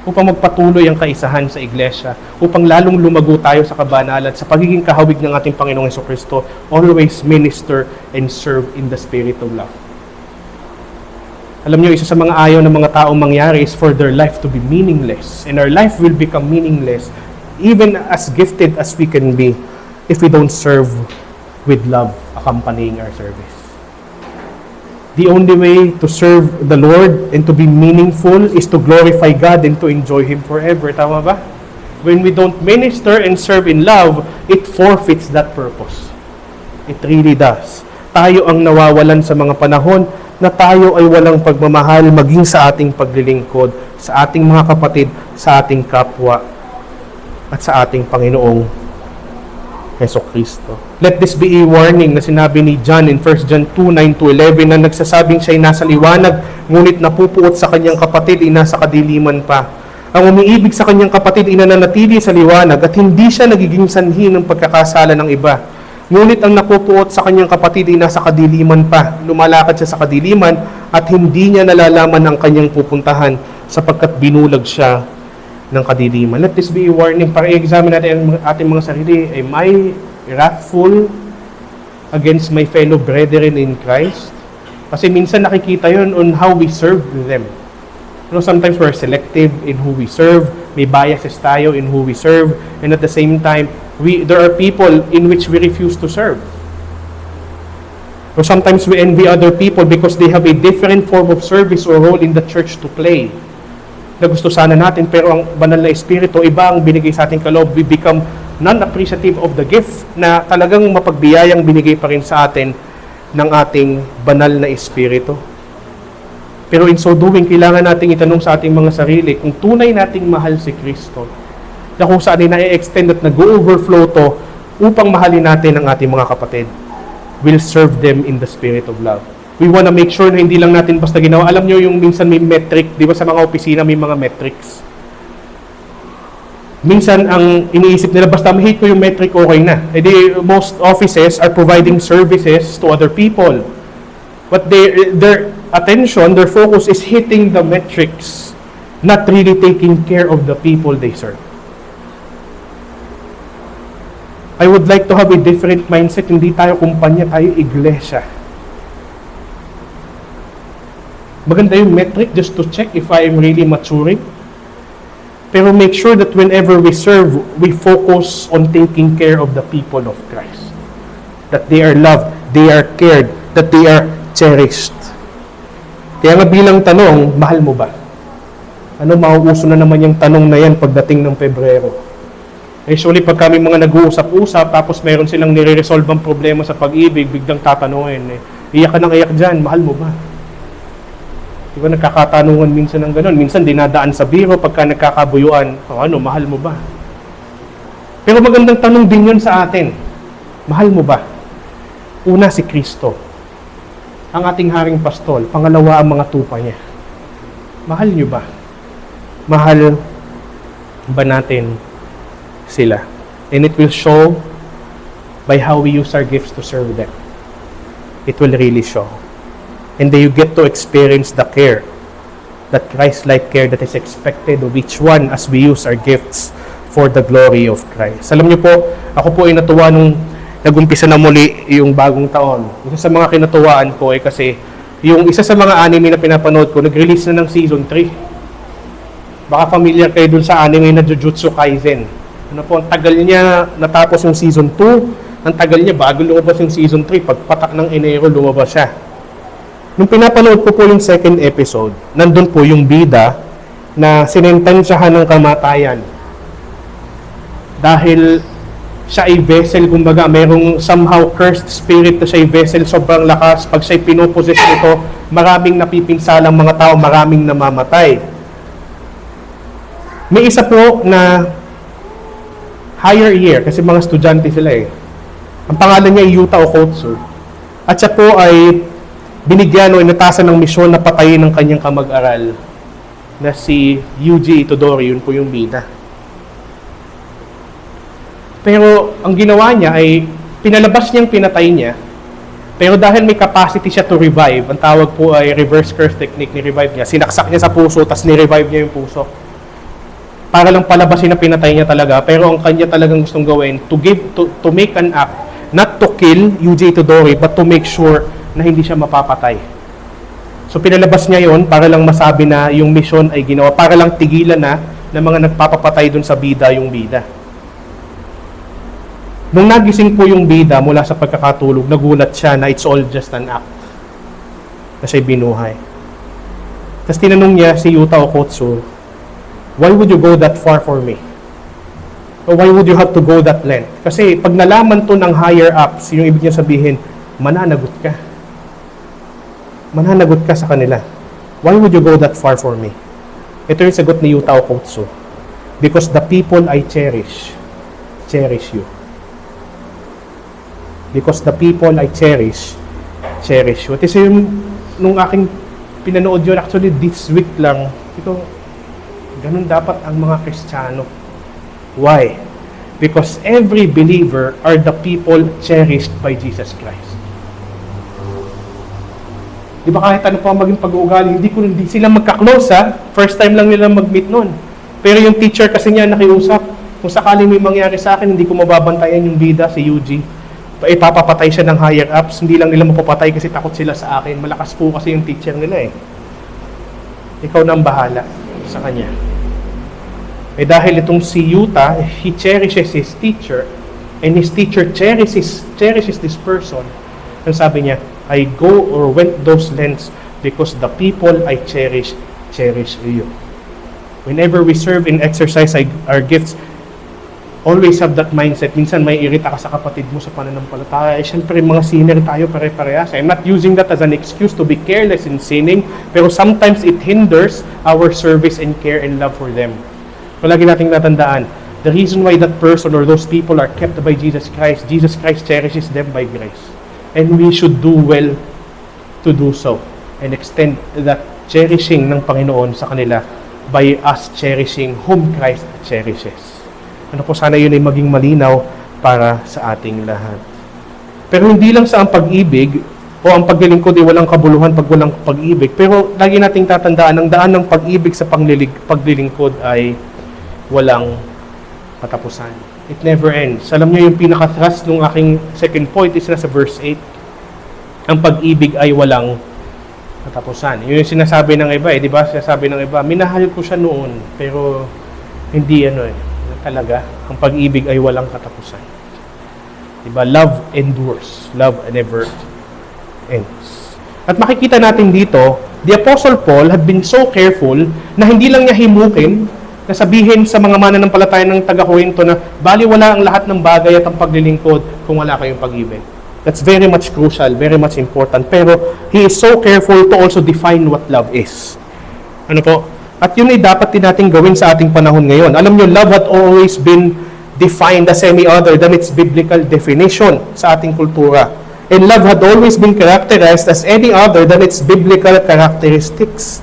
Upang magpatuloy ang kaisahan sa iglesia, upang lalong lumago tayo sa kabanalan, sa pagiging kahawig ng ating Panginoong Hesukristo, always minister and serve in the spirit of love. Alam niyo, isa sa mga ayaw ng mga taong mangyari is for their life to be meaningless. And our life will become meaningless, even as gifted as we can be, if we don't serve with love accompanying our service. The only way to serve the Lord and to be meaningful is to glorify God and to enjoy Him forever. Tama ba? When we don't minister and serve in love, it forfeits that purpose. It really does. Tayo ang nawawalan sa mga panahon na tayo ay walang pagmamahal maging sa ating paglilingkod, sa ating mga kapatid, sa ating kapwa, at sa ating Panginoong Hesukristo. Let this be a warning na sinabi ni John in 1 John 2:9-11 na nagsasabing siya'y nasa liwanag, ngunit napupuot sa kanyang kapatid ay nasa kadiliman pa. Ang umiibig sa kanyang kapatid ay nananatili sa liwanag at hindi siya nagiging sanhi ng pagkakasala ng iba. Ngunit ang napupuot sa kanyang kapatid ay nasa kadiliman pa. Lumalakad siya sa kadiliman at hindi niya nalalaman ang kanyang pupuntahan sapagkat binulag siya ng kadiliman. Let this be a warning para i-examine natin ang ating mga sarili. Am I wrathful against my fellow brethren in Christ? Kasi minsan nakikita yon on how we serve them. Sometimes we're selective in who we serve. May biases tayo in who we serve. And at the same time, there are people in which we refuse to serve. Or sometimes we envy other people because they have a different form of service or role in the church to play na gusto sana natin, pero ang banal na espiritu, iba ang binigay sa ating kaloob. We become non-appreciative of the gift na talagang mapagbiyayang binigay pa rin sa atin ng ating banal na espiritu. Pero in so doing, kailangan nating itanong sa ating mga sarili kung tunay nating mahal si Kristo, na kung saan ay na-extend at nag-overflow to upang mahalin natin ang ating mga kapatid. We'll serve them in the spirit of love. We want to make sure na hindi lang natin basta ginawa. Alam nyo yung minsan may metric, di ba sa mga opisina may mga metrics. Minsan ang iniisip nila, basta ma-hit ko yung metric, okay na. Most offices are providing services to other people. But their attention, their focus is hitting the metrics, not really taking care of the people they serve. I would like to have a different mindset. Hindi tayo kumpanya, tayo iglesia. Maganda yung metric just to check if I am really maturing. Pero make sure that whenever we serve, we focus on taking care of the people of Christ. That they are loved, they are cared, that they are cherished. Kaya nga bilang tanong, mahal mo ba? Ano, mauuso na naman yung tanong na yan pagdating ng Pebrero. Usually, pag kami mga nag-uusap-usap, tapos meron silang nire-resolve ang problema sa pag-ibig, biglang tatanungin, iyak ka nang iyak dyan, mahal mo ba? Diba nagkakatanungan minsan ng gano'n? Minsan dinadaan sa biro pagka nagkakabuyuan, mahal mo ba? Pero magandang tanong din yun sa atin. Mahal mo ba? Una, si Kristo, ang ating haring pastol. Pangalawa, ang mga tupa niya. Mahal niyo ba? Mahal ba natin sila? And it will show by how we use our gifts to serve them. It will really show. And then you get to experience the care, that Christ-like care that is expected of each one as we use our gifts for the glory of Christ. Alam niyo po, ako po ay natuwa nung nag-umpisa na muli yung bagong taon. Isa sa mga kinatuwaan ko ay kasi yung isa sa mga anime na pinapanood ko, nag-release na ng season 3. Baka familiar kayo dun sa anime na Jujutsu Kaisen. Ano po, ang tagal niya natapos yung season 2, ang tagal niya bago lumabas yung season 3, pagpatak ng Enero lumabas siya. Nung pinapanood ko po yung second episode, nandun po yung bida na sinentensyahan ng kamatayan. Dahil siya ay vessel, kumbaga, merong somehow cursed spirit na siya ay vessel, sobrang lakas. Pag siya'y pinoposes nito, maraming napipinsalang mga tao, maraming namamatay. May isa po na higher year, kasi mga estudyante sila eh. Ang pangalan niya ay Yuta Okotsu. At siya po ay binigyan o inatasan ng misyon na patayin ng kanyang kamag-aral na si Yuji Itadori, yun po yung bida. Pero ang ginawa niya ay pinalabas niyang pinatay niya, pero dahil may capacity siya to revive, ang tawag po ay reverse curse technique, ni-revive niya. Sinaksak niya sa puso, tas ni-revive niya yung puso. Para lang palabasin na pinatay niya talaga, pero ang kanya talagang gustong gawin, to make an act, not to kill Yuji Itadori, but to make sure na hindi siya mapapatay. So pinalabas niya yon para lang masabi na yung mission ay ginawa, para lang tigilan na ng mga nagpapapatay dun sa bida yung bida. Nung nagising po yung bida mula sa pagkakatulog, nagulat siya na it's all just an act na siya'y binuhay. Tapos tinanong niya si Yuta Okotsu, why would you go that far for me? Why would you have to go that length? Kasi pag nalaman to ng higher ups, yung ibig niya sabihin, mananagot ka. Mananagot ka sa kanila. Why would you go that far for me? Ito yung sagot ni Yutao Kotsu. Because the people I cherish you. Because the people I cherish you. At isa yung nung aking pinanood yun, actually this week lang, ito, ganun dapat ang mga Kristiyano. Why? Because every believer are the people cherished by Jesus Christ. Di ba kahit ano pa maging pag-uugali, hindi sila magka-close ha. First time lang nila mag-meet nun. Pero yung teacher kasi niya nakiusap, kung sakali may mangyari sa akin, hindi ko mababantayan yung bida, si Yuji. Ipapapatay siya ng higher ups, hindi lang nila mapapatay kasi takot sila sa akin. Malakas po kasi yung teacher nila eh. Ikaw na ang bahala sa kanya. Dahil itong si Yuta, he cherishes his teacher, and his teacher cherishes this person. Ang sabi niya, I go or went those lengths because the people I cherish you. Whenever we serve and exercise our gifts, always have that mindset. Minsan may irita ka sa kapatid mo sa pananampalataya. Siyempre, mga sinner tayo pare-parehas. I'm not using that as an excuse to be careless in sinning, pero sometimes it hinders our service and care and love for them. Palagi nating natandaan, the reason why that person or those people are kept by Jesus Christ cherishes them by grace. And we should do well to do so and extend that cherishing ng Panginoon sa kanila by us cherishing whom Christ cherishes. Ano po, sana yun ay maging malinaw para sa ating lahat. Pero hindi lang sa ang pag-ibig o ang paglilingkod ay walang kabuluhan pag walang pag-ibig. Pero lagi nating tatandaan, ang daan ng pag-ibig sa paglilingkod ay walang katapusan. It never ends. Alam niyo yung pinaka-thrust ng aking second point is nasa verse 8. Ang pag-ibig ay walang katapusan. Yun yung sinasabi ng iba di ba? Sinasabi ng iba, minahal ko siya noon, pero hindi talaga. Ang pag-ibig ay walang katapusan. Diba? Love endures. Love never ends. At makikita natin dito, the Apostle Paul had been so careful na hindi lang niya himukin na sabihin sa mga mananampalataya ng taga-Korinto na baliwala ang lahat ng bagay at ang paglilingkod kung wala kayong pag-ibig. That's very much crucial, very much important. Pero he is so careful to also define what love is. Ano po? At yun ay dapat din natin gawin sa ating panahon ngayon. Alam nyo, love had always been defined as any other than its biblical definition sa ating kultura. And love had always been characterized as any other than its biblical characteristics.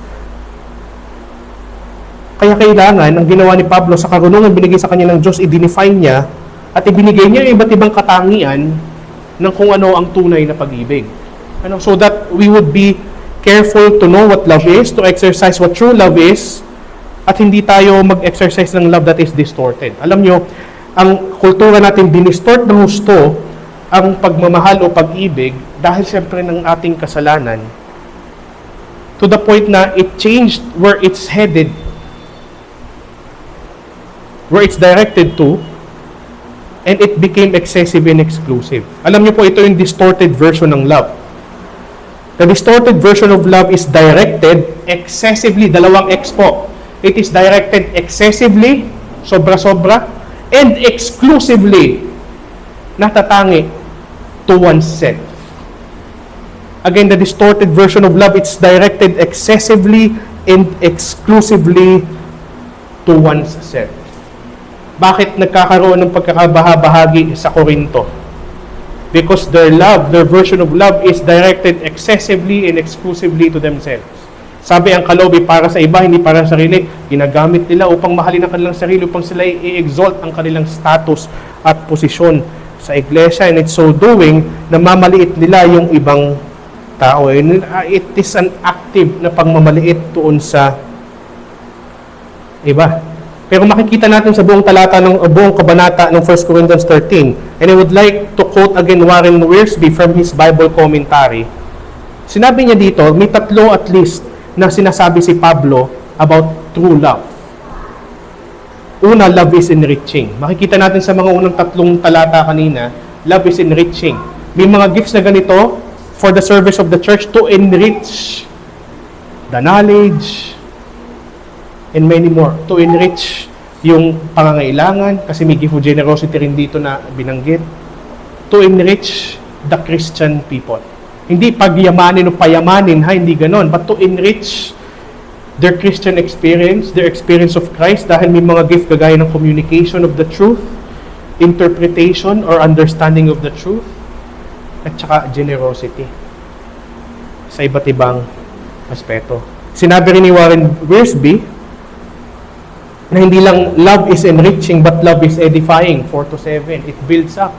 Kaya kailangan, ang ginawa ni Pablo sa karunungan binigay sa kanya ng Diyos, i-define niya at ibinigay niya yung iba't ibang katangian ng kung ano ang tunay na pag-ibig. So that we would be careful to know what love is, to exercise what true love is, at hindi tayo mag-exercise ng love that is distorted. Alam nyo, ang kultura natin dinistort ng husto ang pagmamahal o pag-ibig dahil siyempre ng ating kasalanan to the point na it changed where it's headed, where it's directed to, and it became excessive and exclusive. Alam niyo po, ito yung distorted version ng love. The distorted version of love is directed excessively, dalawang X po. It is directed excessively, sobra-sobra, and exclusively, natatangi to oneself. Again, the distorted version of love, it's directed excessively and exclusively to oneself. Bakit nagkakaroon ng pagkakabahabahagi sa Korinto? Because their love, their version of love is directed excessively and exclusively to themselves. Sabi, ang kaloob ay para sa iba, hindi para sa sarili. Ginagamit nila upang mahalin ang kanilang sarili, upang sila i-exalt ang kanilang status at posisyon sa iglesia. And it's so doing, namamaliit nila yung ibang tao. It is an active na pagmamaliit doon sa iba. Pero makikita natin sa buong talata ng buong kabanata ng 1 Corinthians 13. And I would like to quote again Warren Wiersbe from his Bible commentary. Sinabi niya dito, may tatlo at least na sinasabi si Pablo about true love. Una, love is enriching. Makikita natin sa mga unang tatlong talata kanina, love is enriching. May mga gifts na ganito for the service of the church to enrich the knowledge and many more, to enrich yung pangangailangan, kasi may gift of generosity rin dito na binanggit, to enrich the Christian people. Hindi pagyamanin o payamanin, hindi ganon, but to enrich their Christian experience, their experience of Christ, dahil may mga gift kagaya ng communication of the truth, interpretation or understanding of the truth, at saka generosity sa iba't ibang aspeto. Sinabi rin ni Warren Wiersbe na hindi lang love is enriching but love is edifying, 4-7. It builds up.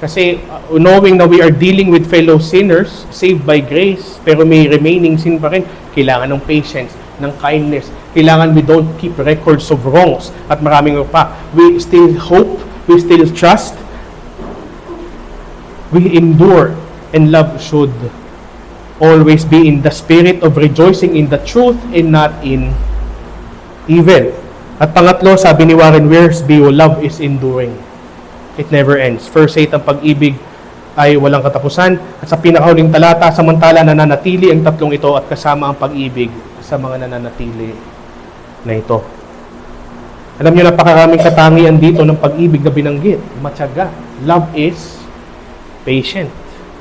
Kasi knowing na we are dealing with fellow sinners, saved by grace, pero may remaining sin pa rin, kailangan ng patience, ng kindness. Kailangan we don't keep records of wrongs at maraming pa. We still hope, we still trust, we endure, and love should always be in the spirit of rejoicing in the truth and not in evil. At pangatlo, sabi ni Warren Wiersbe, love is enduring. It never ends. Verse 8, ang pag-ibig ay walang katapusan. At sa pinakahuling talata, samantala nananatili ang tatlong ito at kasama ang pag-ibig sa mga nananatili na ito. Alam niyo, napakaraming katangian dito ng pag-ibig na binanggit. Matyaga. Love is patient.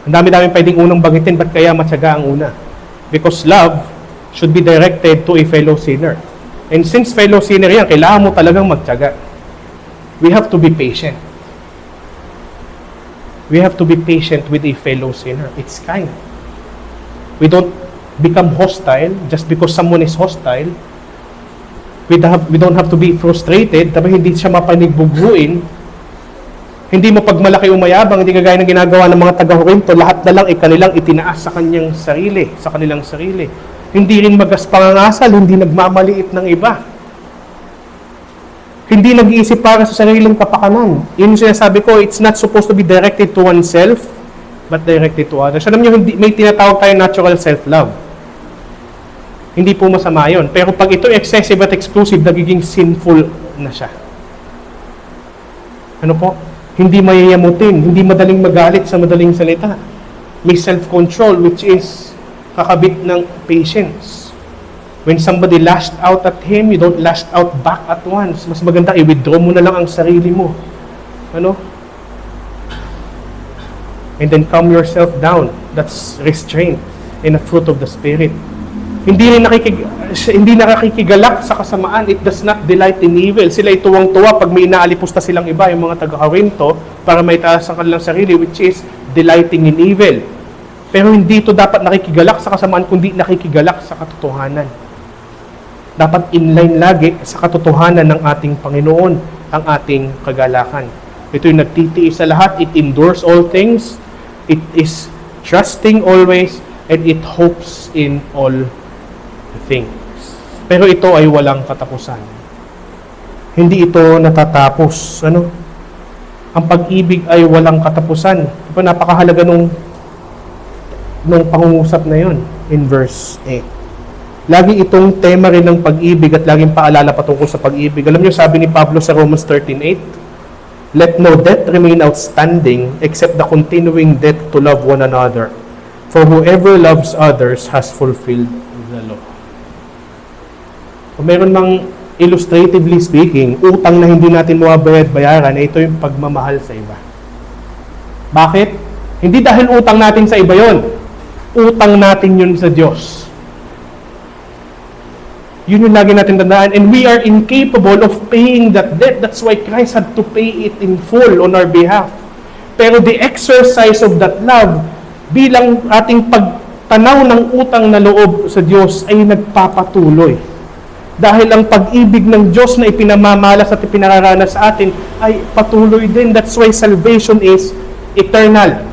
Ang dami-daming pwedeng unang banggitin, ba't kaya matyaga ang una? Because love should be directed to a fellow sinner. And since fellow sinner yan, kailangan mo talagang magtyaga. We have to be patient. We have to be patient with a fellow sinner. It's kind. We don't become hostile just because someone is hostile. We don't have to be frustrated tapos hindi siya mapanigbuguin. Hindi mo pagmalaki o mayabang, hindi kagaya ng ginagawa ng mga taga-Korinto, lahat na lang kanilang itinaas sa kanilang sarili. Hindi rin magaspangangasal, hindi nagmamaliit ng iba. Hindi nag-iisip para sa sariling kapakanan. Yun yung sinasabi ko, it's not supposed to be directed to oneself, but directed to others. Alam nyo, may tinatawag tayo natural self-love. Hindi po masama yun. Pero pag ito excessive at exclusive, nagiging sinful na siya. Ano po? Hindi mayayamutin, hindi madaling magalit sa madaling salita. May self-control, which is kakabit ng patience. When somebody lashed out at him, you don't lash out back at once. Mas maganda, i-withdraw mo na lang ang sarili mo. Ano? And then calm yourself down. That's restraint and a fruit of the Spirit. Hindi nakakikigalak sa kasamaan. It does not delight in evil. Sila tuwang-tuwa pag may inaalipusta silang iba, yung mga taga-Korinto, para may taas ang kanilang sarili, which is delighting in evil. Pero hindi ito dapat nakikigalak sa kasamaan, kundi nakikigalak sa katotohanan. Dapat inline lagi sa katotohanan ng ating Panginoon ang ating kagalakan. Ito yung nagtitiis sa lahat. It endures all things. It is trusting always, and it hopes in all things. Pero ito ay walang katapusan. Hindi ito natatapos. Ano? Ang pag-ibig ay walang katapusan. Ito napakahalaga nung pangungusap na yon in verse 8. Lagi itong tema rin ng pag-ibig at laging paalala patungkol sa pag-ibig. Alam niyo, sabi ni Pablo sa Romans 13:8, let no debt remain outstanding except the continuing debt to love one another. For whoever loves others has fulfilled the law. Kung meron mang illustratively speaking, utang na hindi natin mababayad-bayaran, ito yung pagmamahal sa iba. Bakit? Hindi dahil utang natin sa iba yon. Utang natin yun sa Diyos. Yun yung lagi natin tandaan. And we are incapable of paying that debt. That's why Christ had to pay it in full on our behalf. Pero the exercise of that love, bilang ating pagtanaw ng utang na loob sa Diyos, ay nagpapatuloy. Dahil ang pag-ibig ng Diyos na ipinamamalas at ipinararanas sa atin ay patuloy din. That's why salvation is eternal.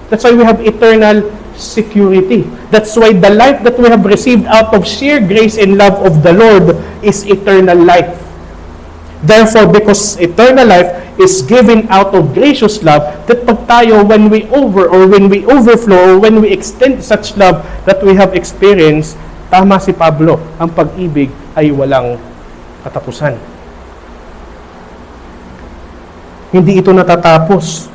That's why we have eternal security. That's why the life that we have received out of sheer grace and love of the Lord is eternal life. Therefore, because eternal life is given out of gracious love, that pag tayo, when we overflow, or when we extend such love that we have experienced, tama si Pablo, ang pag-ibig ay walang katapusan. Hindi ito natatapos.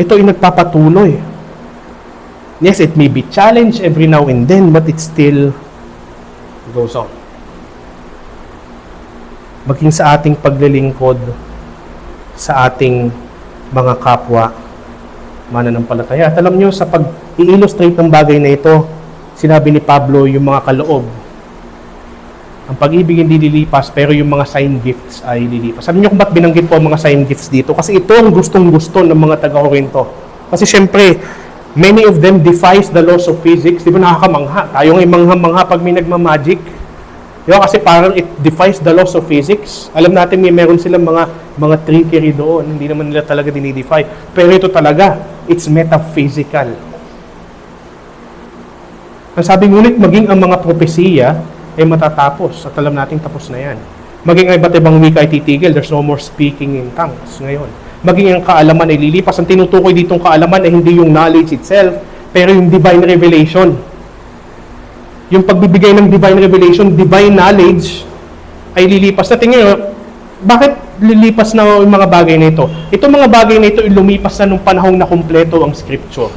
Ito ay nagpapatuloy. Yes, it may be challenged every now and then, but it still goes on. maging sa ating paglilingkod sa ating mga kapwa mananampalataya. At alam nyo, sa pag-i-illustrate ng bagay na ito, sinabi ni Pablo yung mga kaloob. Ang pag-ibig hindi lilipas, pero yung mga sign gifts ay lilipas. Sabi niyo kung ba't binanggit ko ang mga sign gifts dito? Kasi ito ang gustong-gusto ng mga taga-Korinto. Kasi syempre, many of them defies the laws of physics. Di ba nakakamangha? Tayo ngay mangha-mangha pag may nagmamagic. Di ba? Kasi parang it defies the laws of physics. Alam natin meron silang mga trickery doon. Hindi naman nila talaga dinidefy. Pero ito talaga, it's metaphysical. Ang sabi ngunit, maging ang mga propesiya ay matatapos. At alam natin tapos na yan. Maging ang iba't ibang wika ay titigil. There's no more speaking in tongues ngayon. Maging ang kaalaman ay lilipas. Ang tinutukoy ditong kaalaman ay hindi yung knowledge itself, pero yung divine revelation. Yung pagbibigay ng divine revelation, divine knowledge, ay lilipas. Na tingin nyo, bakit lilipas na yung mga bagay na ito? Itong mga bagay na ito ay lumipas na nung panahong na kumpleto ang scripture.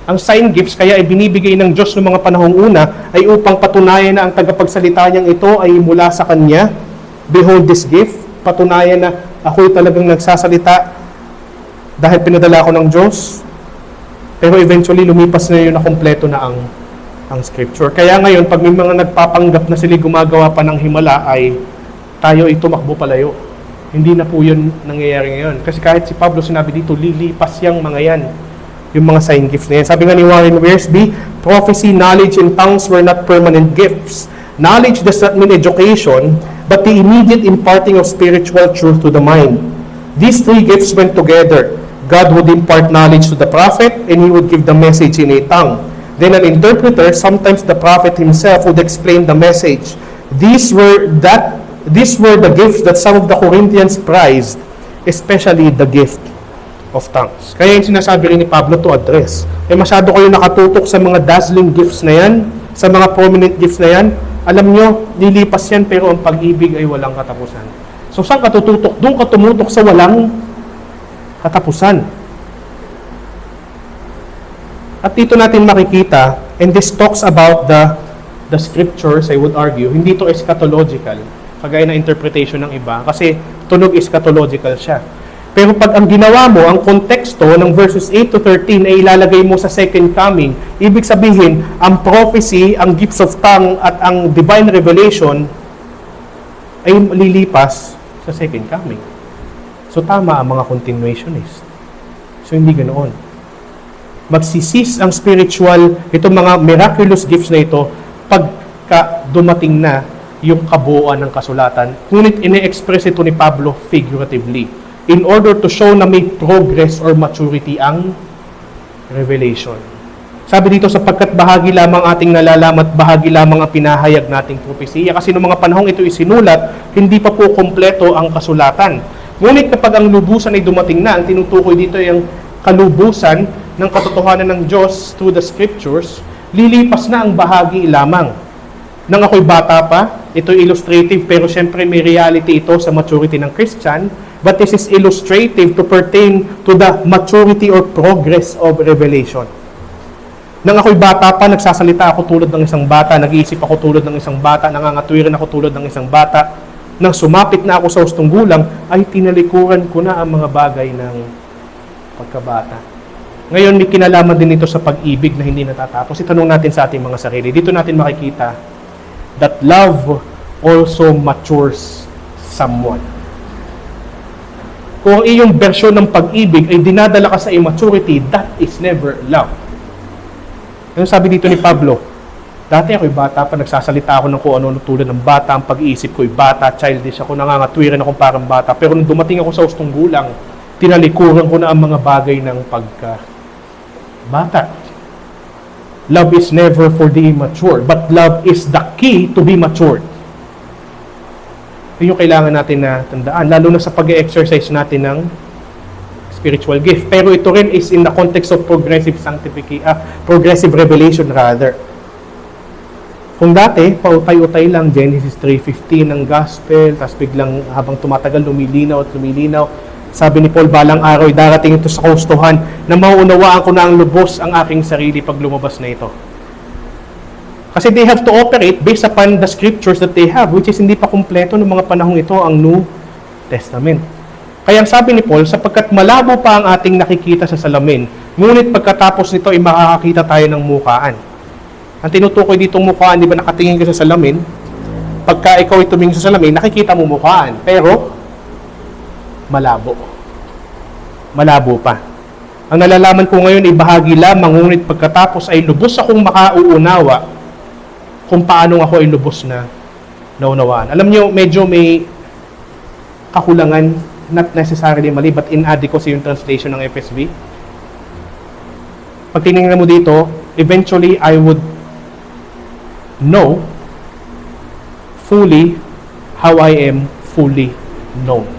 Ang sign gifts kaya ay binibigay ng Diyos noong mga panahong una ay upang patunayan na ang tagapagsalita niyang ito ay mula sa Kanya. Behold this gift. Patunayan na ako'y talagang nagsasalita dahil pinadala ko ng Diyos. Pero eventually lumipas na yun na kumpleto na ang scripture. Kaya ngayon, pag may mga nagpapanggap na sila gumagawa pa ng himala, ay tayo ay tumakbo palayo. Hindi na po yun nangyayari ngayon. Kasi kahit si Pablo sinabi dito, lilipas yang mga yan. Yung mga sign gifts na yan. Sabi nga ni Warren Wiersbe, prophecy, knowledge, and tongues were not permanent gifts. Knowledge does not mean education, but the immediate imparting of spiritual truth to the mind. These three gifts went together. God would impart knowledge to the prophet, and he would give the message in a tongue. Then an interpreter, sometimes the prophet himself, would explain the message. These were the gifts that some of the Corinthians prized, especially the gift of tongues. Kaya yung sinasabi rin ni Pablo to address. Masyado kayo nakatutok sa mga dazzling gifts na yan, sa mga prominent gifts na yan. Alam nyo, lilipas yan, pero ang pag-ibig ay walang katapusan. So saan ka tututok? Doon ka tumutok sa walang katapusan. At dito natin makikita, and this talks about the scriptures, I would argue, hindi to eschatological, kagaya na interpretation ng iba, kasi tunog eschatological siya. Pero pag ang ginawa mo, ang konteksto ng verses 8 to 13 ay ilalagay mo sa second coming, ibig sabihin, ang prophecy, ang gifts of tongue, at ang divine revelation ay lilipas sa second coming. So tama ang mga continuationist. So hindi ganoon. Magsisis ang spiritual, itong mga miraculous gifts na ito, pagka dumating na yung kabuuan ng kasulatan. Ngunit ine-express ito ni Pablo figuratively, in order to show na may progress or maturity ang revelation. Sabi dito, sapagkat bahagi lamang ating nalalaman at bahagi lamang ang pinahayag nating propesiya. Kasi noong mga panahong ito isinulat, hindi pa po kompleto ang kasulatan. Ngunit kapag ang lubusan ay dumating na, ang tinutukoy dito ay ang kalubusan ng katotohanan ng Diyos through the scriptures, lilipas na ang bahagi lamang. Nang ako'y bata pa, ito illustrative, pero syempre may reality ito sa maturity ng Christian, but this is illustrative to pertain to the maturity or progress of revelation. Nang ako'y bata pa, nagsasalita ako tulad ng isang bata, nag-iisip ako tulad ng isang bata, nangangatwiran ako tulad ng isang bata. Nang sumapit na ako sa hustong gulang, ay tinalikuran ko na ang mga bagay ng pagkabata. Ngayon, may kinalaman din ito sa pag-ibig na hindi natatapos. Itanong natin sa ating mga sarili. Dito natin makikita that love also matures someone. Kung ang iyong bersyon ng pag-ibig ay dinadala ka sa immaturity, that is never love. Ano sabi dito ni Pablo? Dati ako'y bata pa, nagsasalita ako ng kung ano tulad ng bata, ang pag-iisip ko'y bata, childish ako, nangangatwiran akong parang bata. Pero nung dumating ako sa hustong gulang, tinalikuran ko na ang mga bagay ng pagka-bata. Love is never for the immature, but love is the key to be matured. Yun yung kailangan natin na tandaan, lalo na sa pag-exercise natin ng spiritual gift. Pero ito rin is in the context of progressive revelation rather. Kung dati, pautay-utay lang, Genesis 3:15 ng gospel, tapos biglang habang tumatagal, lumilinaw at lumilinaw. Sabi ni Paul, balang araw, darating ito sa kahustuhan na mauunawaan ko na ang lubos ang aking sarili pag lumabas na ito. Kasi they have to operate based upon the scriptures that they have, which is hindi pa kumpleto ng mga panahong ito ang New Testament. Kaya ang sabi ni Paul, sapagkat malabo pa ang ating nakikita sa salamin, ngunit pagkatapos nito ay makakakita tayo ng mukaan. Ang tinutukoy ditong mukaan, di ba nakatingin ka sa salamin? Pagka ikaw ay tumingin sa salamin, nakikita mo mukaan. Pero, malabo. Malabo pa. Ang nalalaman ko ngayon ay bahagi lamang, ngunit pagkatapos ay lubos akong makauunawa kung paano ako ay lubos na naunawaan. Alam niyo, medyo may kakulangan, not necessarily mali, but inadequacy yung translation ng FSB. Pag tinignan mo dito, eventually I would know fully how I am fully known.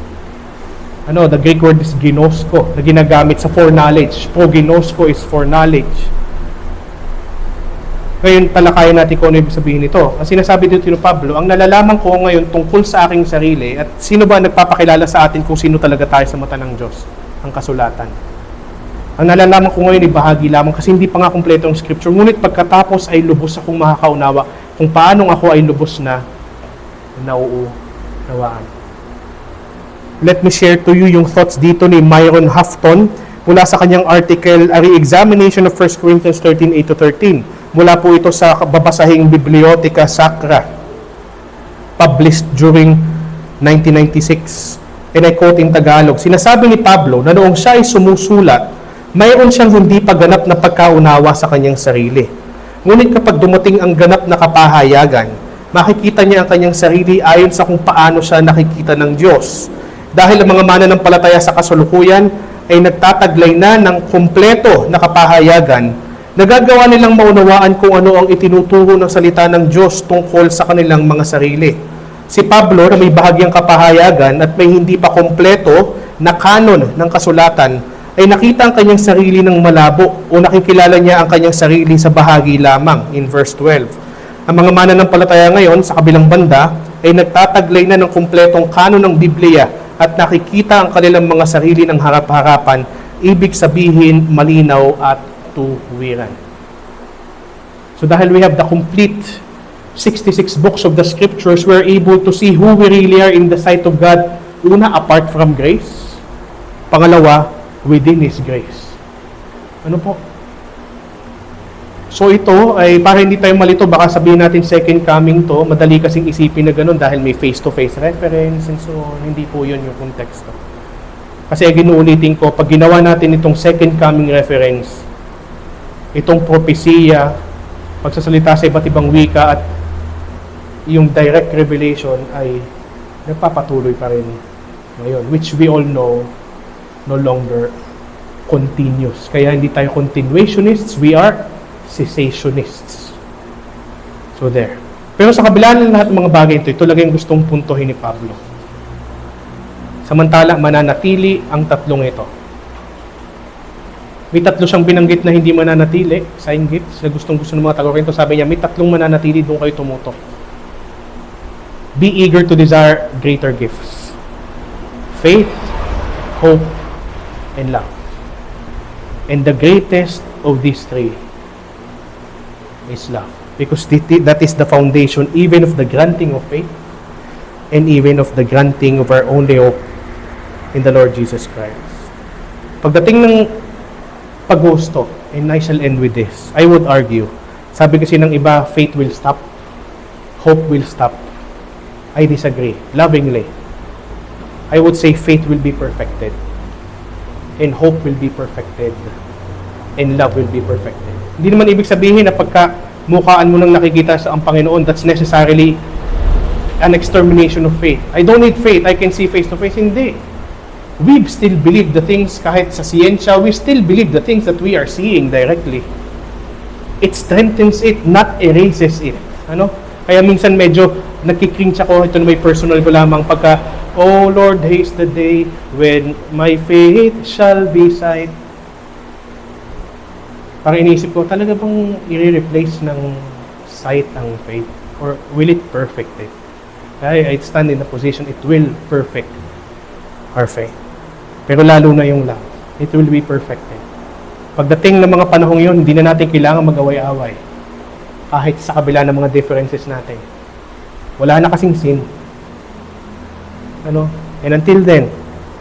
The Greek word is ginosko, na ginagamit sa foreknowledge. Proginosko is foreknowledge. Ngayon, talakayan natin kung ano ibig sabihin nito. Ang sinasabi dito ni Pablo, ang nalalaman ko ngayon tungkol sa aking sarili, at sino ba nagpapakilala sa atin kung sino talaga tayo sa mata ng Diyos? Ang kasulatan. Ang nalalaman ko ngayon ay bahagi lamang kasi hindi pa nga kumpleto ang scripture. Ngunit pagkatapos ay lubos akong makakaunawa kung paano ako ay lubos na nauunawaan. Let me share to you yung thoughts dito ni Myron Houghton mula sa kanyang article, A Re-Examination of 1 Corinthians 13:8-13. Mula po ito sa babasahing Bibliotheca Sacra, published during 1996. And I quote in Tagalog, sinasabi ni Pablo na noong siya ay sumusulat, mayroon siyang hindi pa ganap na pagkaunawa sa kanyang sarili. Ngunit kapag dumating ang ganap na kapahayagan, makikita niya ang kanyang sarili ayon sa kung paano siya nakikita ng Diyos. Dahil ang mga mananampalataya sa kasalukuyan ay nagtataglay na ng kumpleto na kapahayagan, nagagawa nilang maunawaan kung ano ang itinuturo ng salita ng Diyos tungkol sa kanilang mga sarili. Si Pablo na may bahagyang kapahayagan at may hindi pa kompleto na kanon ng kasulatan ay nakita ang kanyang sarili ng malabo o nakikilala niya ang kanyang sarili sa bahagi lamang in verse 12. Ang mga mananampalataya ngayon sa kabilang banda ay nagtataglay na ng kumpletong kanon ng Biblia at nakikita ang kanilang mga sarili ng harap-harapan, ibig sabihin malinaw at tuwiran. So dahil we have the complete 66 books of the scriptures, we're able to see who we really are in the sight of God. Una, apart from grace. Pangalawa, within His grace. Ano po? So ito ay para hindi tayo malito, baka sabihin natin second coming to, madali kasing isipin na ganun dahil may face-to-face reference and so on. Hindi po yun yung konteksto. Kasi ginuulitin ko, pag ginawa natin itong second coming reference, itong propesya, pagsasalita sa iba't ibang wika at yung direct revelation ay nagpapatuloy pa rin ngayon, which we all know no longer continuous. Kaya hindi tayo continuationists, we are cessationists. So there. Pero sa kabila ng lahat ng mga bagay ito lang yung gustong puntohin ni Pablo. Samantala, mananatili ang tatlong ito. May tatlo siyang binanggit na hindi mananatili, sign gifts, na gustong-gusto ng mga taga-Korinto. Sabi niya, may tatlong mananatili, doon kayo tumutok. Be eager to desire greater gifts. Faith, hope, and love. And the greatest of these three is love. Because that is the foundation even of the granting of faith and even of the granting of our only hope in the Lord Jesus Christ. Pagdating ng pag-gusto, and I shall end with this, I would argue, sabi kasi ng iba, faith will stop, hope will stop. I disagree, lovingly. I would say faith will be perfected, and hope will be perfected, and love will be perfected. Hindi naman ibig sabihin na pagka mukhaan mo nang nakikita sa ang Panginoon, that's necessarily an extermination of faith. I don't need faith, I can see face to face. Hindi. We still believe the things, kahit sa siyensya, we still believe the things that we are seeing directly. It strengthens it, not erases it. Ano? Kaya minsan medyo nagkikringe ako, ito na may personal ko lamang, pagka, oh Lord, haste the day when my faith shall be sight. Parang inisip ko, talaga bang i-replace ng sight ang faith? Or will it perfect it? Kaya I stand in the position, it will perfect our faith. Pero lalo na yung love, it will be perfected. Pagdating ng mga panahong yun, hindi na natin kailangan mag-away-away. kahit sa kabila ng mga differences natin. Wala na kasing sin. And until then,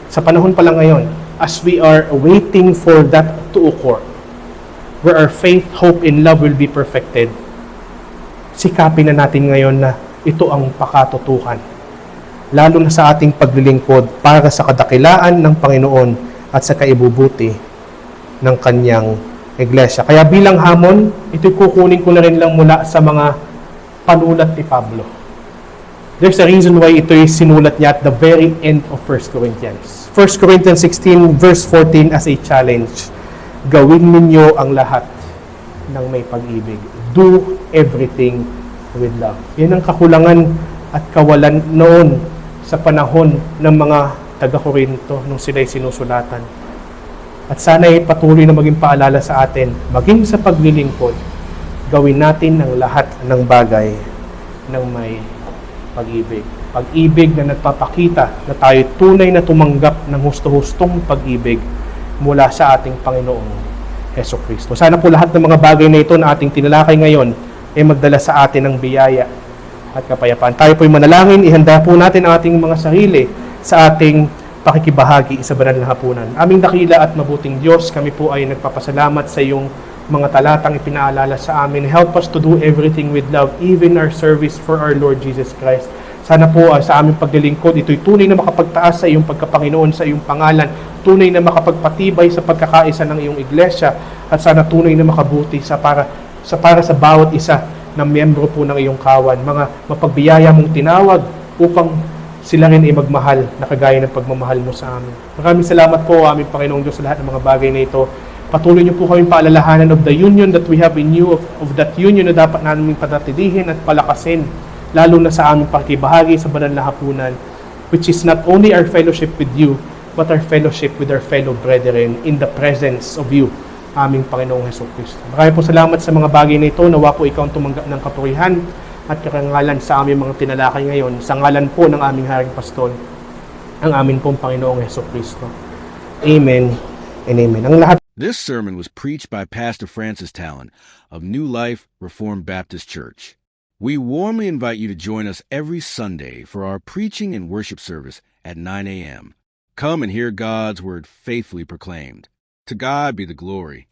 sa panahon pa lang ngayon, as we are waiting for that to occur, where our faith, hope, and love will be perfected, sikapin na natin ngayon na ito ang pakatutukan, lalo na sa ating paglilingkod para sa kadakilaan ng Panginoon at sa kaibubuti ng Kanyang Iglesia. Kaya bilang hamon, ito'y kukunin ko na rin lang mula sa mga panulat ni Pablo. There's a reason why ito'y sinulat niya at the very end of 1 Corinthians. 1 Corinthians 16 verse 14 as a challenge. Gawin ninyo ang lahat ng may pag-ibig. Do everything with love. Yan ang kakulangan at kawalan noon sa panahon ng mga taga-Korinto nung sila'y sinusulatan. At sana'y patuloy na maging paalala sa atin, maging sa paglilingkod, gawin natin ang lahat ng bagay ng may pag-ibig. Pag-ibig na nagpapakita na tayo tunay na tumanggap ng husto-hustong pag-ibig mula sa ating Panginoong Hesukristo. Sana po lahat ng mga bagay na ito na ating tinalakay ngayon ay magdala sa atin ng biyaya at kapayapaan. Tayo po'y manalangin, ihanda po natin ang ating mga sarili sa ating pakikibahagi sa banal na hapunan. Aming dakila at mabuting Diyos, kami po ay nagpapasalamat sa iyong mga talatang ipinaalala sa amin. Help us to do everything with love, even our service for our Lord Jesus Christ. Sana po sa aming paglilingkod, ito'y tunay na makapagtaas sa iyong pagkapanginoon, sa iyong pangalan, tunay na makapagpatibay sa pagkakaisa ng iyong iglesia, at sana tunay na makabuti para sa bawat isa ng miyembro po ng iyong kawan. Mga mapagbiyaya mong tinawag upang sila rin ay magmahal na kagaya ng pagmamahal mo sa amin. Maraming salamat po, aming Panginoong Diyos, sa lahat ng mga bagay na ito. Patuloy niyo po kami paalalahanan of the union that we have in you, of that union na dapat namin patatilihin at palakasin, lalo na sa aming pakibahagi sa banal na hapunan, which is not only our fellowship with you, but our fellowship with our fellow brethren in the presence of you, aming Panginoong Hesukristo. Maraming po salamat sa mga bagay na ito. Nawa po ikaw ang tumanggap ng kapurihan at karangalan sa aming mga tinalakay ngayon, sa ngalan po ng aming Haring Pastol, ang amin pong Panginoong Hesukristo. Amen and amen. Ang lahat. This sermon was preached by Pastor Francis Talon of New Life Reformed Baptist Church. We warmly invite you to join us every Sunday for our preaching and worship service at 9 a.m. Come and hear God's word faithfully proclaimed. To God be the glory.